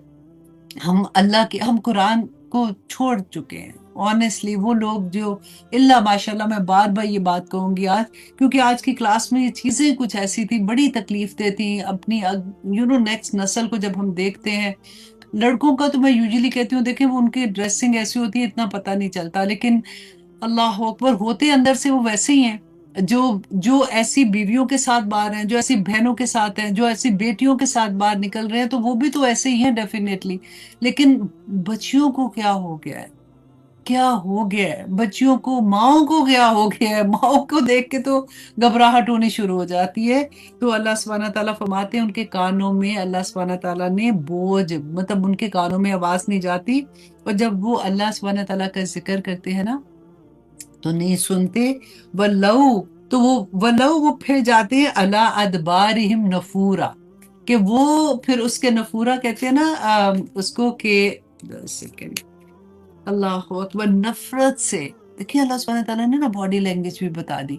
ہم قرآن کو چھوڑ چکے ہیں. آنیسٹلی وہ لوگ جو، اللہ ماشاء اللہ، میں بار بار یہ بات کہوں گی آج، کیونکہ آج کی کلاس میں یہ چیزیں کچھ ایسی تھی، بڑی تکلیف دیتی. اپنی نیکسٹ نسل کو جب ہم دیکھتے ہیں، لڑکوں کا تو میں یوزلی کہتی ہوں، دیکھیں وہ ان کی ڈریسنگ ایسی ہوتی ہے اتنا پتہ نہیں چلتا، لیکن اللہ اکبر ہوتے اندر سے وہ ویسے ہی ہیں. جو ایسی بیویوں کے ساتھ باہر ہیں، جو ایسی بہنوں کے ساتھ ہیں، جو ایسی بیٹیوں کے ساتھ باہر نکل رہے ہیں، تو وہ بھی تو ایسے ہی ہیں ڈیفینیٹلی. لیکن بچیوں کو کیا ہو گیا ہے؟ کیا ہو گیا ہے بچیوں کو؟ ماؤں کو کیا ہو گیا ہے؟ ماؤں کو دیکھ کے تو گھبراہٹ ہونی شروع ہو جاتی ہے. تو اللہ سبحانہ تعالیٰ فرماتے ہیں ان کے کانوں میں اللہ سبحانہ تعالیٰ نے بوجھ، مطلب ان کے کانوں میں آواز نہیں جاتی. اور جب وہ اللہ سبحانہ تعالیٰ کا ذکر کرتے ہیں نا تو نہیں سنتے. وہ پھر جاتے ہیں علی ادبارہم نفورا، کہ وہ پھر اس کے نفورا کہتے ہیں نا اس کو کہ سیکنڈ، اللہ اکبر، نفرت سے. دیکھیں اللہ سبحانہ تعالیٰ نے نا باڈی لینگویج بھی بتا دی.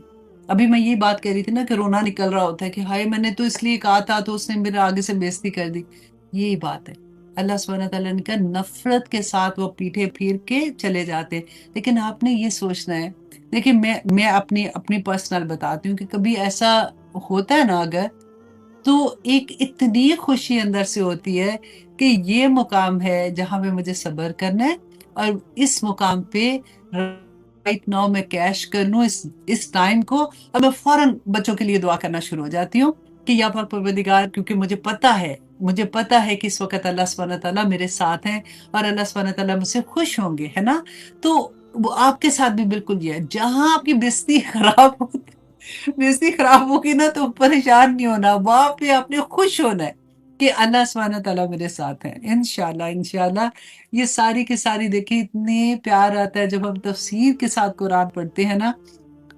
ابھی میں یہ بات کہہ رہی تھی نا کہ رونا نکل رہا ہوتا ہے کہ ہائے میں نے تو اس لیے کہا تھا تو اس نے میرے آگے سے بےزتی کر دی. یہی بات ہے. اللہ سبحانہ تعالیٰ نے کہا نفرت کے ساتھ وہ پیٹھے پھیر کے چلے جاتے. لیکن آپ نے یہ سوچنا ہے، دیکھیں میں اپنی پرسنل بتاتی ہوں کہ کبھی ایسا ہوتا ہے نا اگر، تو ایک اتنی خوشی اندر سے ہوتی ہے کہ یہ مقام ہے جہاں پہ مجھے صبر کرنا ہے، اور اس مقام پہ رائٹ ناؤ میں کیش کر لوں اس ٹائم کو، اور میں فوراً بچوں کے لیے دعا کرنا شروع ہو جاتی ہوں کہ یا پاک پروردگار، کیونکہ مجھے پتا ہے کہ اس وقت اللہ سبحانہ تعالیٰ میرے ساتھ ہیں اور اللہ سبحانہ تعالیٰ مجھ سے خوش ہوں گے، ہے نا. تو وہ آپ کے ساتھ بھی بالکل یہ ہے. جہاں آپ کی بےزتی خراب ہوگی نا تو پریشان نہیں ہونا، وہاں پہ آپ نے خوش ہونا ہے. کہ اللہ سبحانہ تعالیٰ میرے ساتھ ہیں انشاءاللہ انشاءاللہ۔ یہ ساری کی ساری دیکھیں اتنے پیار آتا ہے جب ہم تفسیر کے ساتھ قرآن پڑھتے ہیں نا،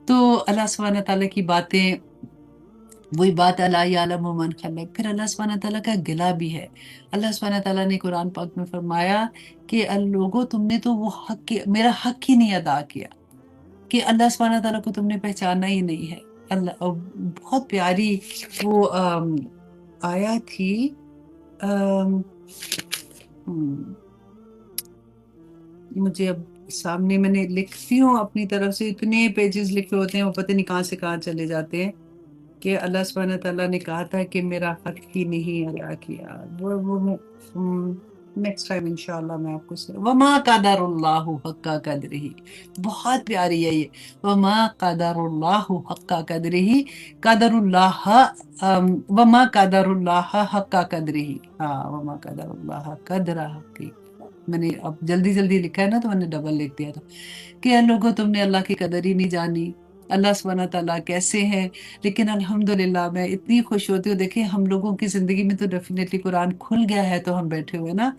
تو اللہ سبحانہ تعالیٰ کی باتیں، وہی بات اللہ یعلم من خلق، پھر اللہ سبحانہ تعالیٰ کا گلہ بھی ہے۔ اللہ سبحانہ تعالیٰ نے قرآن پاک میں فرمایا کہ لوگوں تم نے تو وہ میرا حق ہی نہیں ادا کیا، کہ اللہ سبحانہ تعالیٰ کو تم نے پہچانا ہی نہیں ہے۔ اللہ بہت پیاری وہ آیا تھی، آم، ہم، مجھے اب سامنے میں نے لکھتی ہوں اپنی طرف سے، اتنے پیجز لکھے ہوتے ہیں وہ پتہ نہیں کہاں سے کہاں چلے جاتے ہیں، کہ اللہ سبحانہ تعالیٰ نے کہا تھا کہ میرا حق ہی نہیں ادا کیا۔ وہ نیکسٹ ٹائم انشاءاللہ میں آپ کو وما قدر اللہ حق قدرہ، بہت پیاری ہے یہ، وما قدر اللہ حق قدرہ، قدر اللہ وما قدر اللہ حق قدرہ، ہاں وما قدر اللہ قدرہ کی، میں نے اب جلدی جلدی لکھا ہے نا تو میں نے ڈبل لکھ دیا تھا، کہ لوگوں تم نے اللہ کی قدر ہی نہیں جانی، اللہ سبحانہ تعالیٰ کیسے ہیں۔ لیکن الحمدللہ میں اتنی خوش ہوتی ہوں، دیکھیں ہم لوگوں کی زندگی میں تو ڈیفینیٹلی قرآن کھل گیا ہے، تو ہم بیٹھے ہوئے نا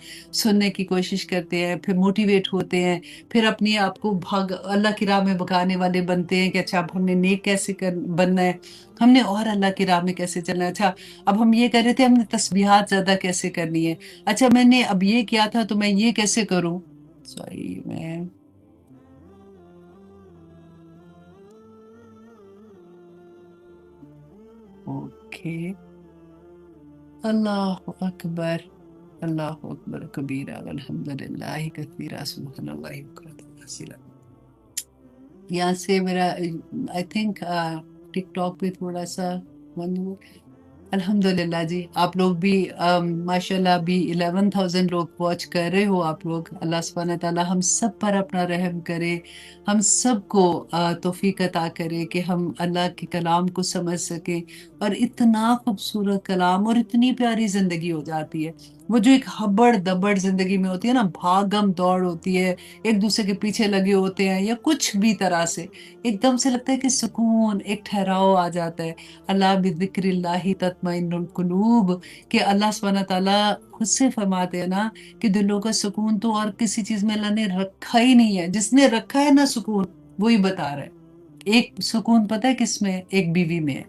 سننے کی کوشش کرتے ہیں، پھر موٹیویٹ ہوتے ہیں، پھر اپنے آپ کو اللہ کی راہ میں بھگانے والے بنتے ہیں کہ اچھا اب ہم نے نیک کیسے بننا ہے، ہم نے اور اللہ کی راہ میں کیسے چلنا ہے، اچھا اب ہم یہ کر رہے تھے ہم نے تسبیحات زیادہ کیسے کرنی ہے، اچھا میں نے اب یہ کیا تھا تو میں یہ کیسے کروں، سوری میں اوکے، اللہ اکبر، اللہ اکبر کبیرہ والحمدللہ کثیرہ سبحان اللہ بکرۃ۔ یہاں سے میرا آئی تھنک ٹک ٹاک پہ تھوڑا سا بند ہوا۔ الحمدللہ جی، آپ لوگ بھی ماشاءاللہ ابھی 11,000 لوگ واچ کر رہے ہو، آپ لوگ اللہ سبحانہ تعالیٰ ہم سب پر اپنا رحم کرے، ہم سب کو توفیق عطا کرے کہ ہم اللہ کے کلام کو سمجھ سکیں، اور اتنا خوبصورت کلام اور اتنی پیاری زندگی ہو جاتی ہے۔ وہ جو ایک ہبڑ دبڑ زندگی میں ہوتی ہے نا، بھاگم دوڑ ہوتی ہے، ایک دوسرے کے پیچھے لگے ہوتے ہیں یا کچھ بھی طرح سے، ایک دم سے لگتا ہے کہ سکون، ایک ٹھہراؤ آ جاتا ہے۔ اللہ بذکر اللہ تطمئن القلوب، کہ اللہ سبحانہ تعالیٰ خود سے فرماتے ہیں نا کہ دلوں کا سکون تو اور کسی چیز میں اللہ نے رکھا ہی نہیں ہے، جس نے رکھا ہے نا سکون وہی بتا رہا ہے۔ ایک سکون پتہ ہے کس میں؟ ایک بیوی میں ہے۔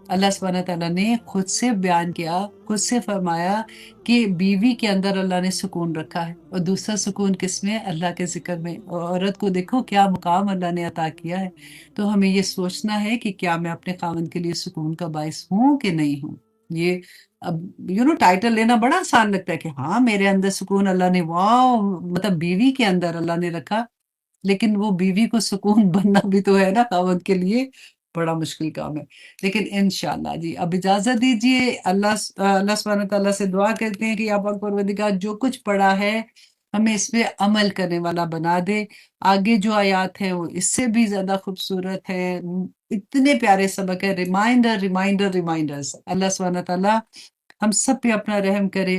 اللہ سبحانہ تعالیٰ نے خود سے بیان کیا، خود سے فرمایا کہ بیوی کے اندر اللہ نے سکون رکھا ہے، اور دوسرا سکون کس میں؟ اللہ کے ذکر میں۔ اور عورت کو دیکھو کیا مقام اللہ نے عطا کیا ہے، تو ہمیں یہ سوچنا ہے کہ کیا میں اپنے خاوند کے لیے سکون کا باعث ہوں کہ نہیں ہوں۔ یہ اب ٹائٹل لینا بڑا آسان لگتا ہے کہ ہاں میرے اندر سکون اللہ نے، واو، مطلب بیوی کے اندر اللہ نے رکھا، لیکن وہ بیوی کو سکون بننا بھی تو ہے نا خاوند کے لیے، بڑا مشکل کام ہے۔ لیکن انشاءاللہ جی اب اجازت دیجئے، اللہ سبحانہ تعالیٰ سے دعا کرتے ہیں کہ یا پاک پروردگار جو کچھ پڑھا ہے ہمیں اس پہ عمل کرنے والا بنا دے۔ آگے جو آیات ہیں وہ اس سے بھی زیادہ خوبصورت ہے، اتنے پیارے سبق ہے، ریمائنڈر ریمائنڈر ریمائنڈرز۔ اللہ سبحانہ تعالیٰ ہم سب پہ اپنا رحم کرے۔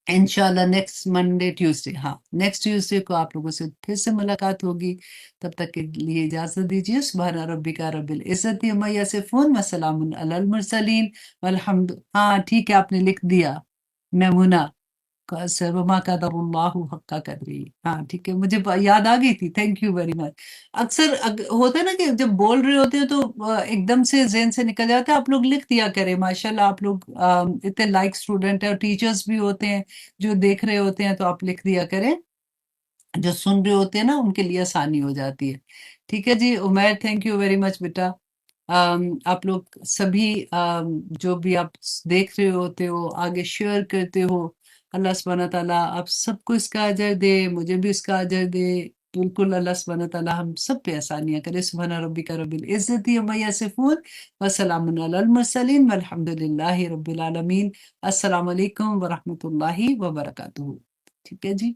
انشاءاللہ نیکسٹ منڈے ٹیوزڈے، ہاں نیکسٹ ٹیوزڈے کو آپ لوگوں سے پھر سے ملاقات ہوگی، تب تک کے لیے اجازت دیجیے۔ سبحان ربک رب العزت عما یصفون وسلام علی المرسلین والحمد، ہاں ٹھیک ہے آپ نے لکھ دیا میمونہ، وما قدر اللہ حق قدری، ہاں ٹھیک ہے مجھے یاد آ گئی تھی، تھینک یو ویری مچ۔ اکثر ہوتا ہے نا کہ جب بول رہے ہوتے ہیں تو ایک دم سے ذہن سے نکل جاتا ہے، آپ لوگ لکھ دیا کریں، ماشاءاللہ آپ لوگ اتنے لائک اسٹوڈنٹ ہیں، اور ٹیچرز بھی ہوتے ہیں جو دیکھ رہے ہوتے ہیں، تو آپ لکھ دیا کریں، جو سن رہے ہوتے ہیں نا ان کے لیے آسانی ہو جاتی ہے۔ ٹھیک ہے جی Umair, thank you very much بیٹا۔ آپ لوگ سبھی جو بھی آپ دیکھ رہے ہوتے ہو آگے شیئر کرتے ہو، اللہ سبحانہ تعالیٰ آپ سب کو اس کا اجر دے، مجھے بھی اس کا اجر دے، بالکل اللہ سبحانہ تعالیٰ ہم سب پہ آسانیاں کرے۔ سبحان ربک رب العزت عما یصفون وسلام علی المرسلین والحمد للہ رب العالمین۔ السلام علیکم ورحمۃ اللہ وبرکاتہ۔ ٹھیک ہے جی۔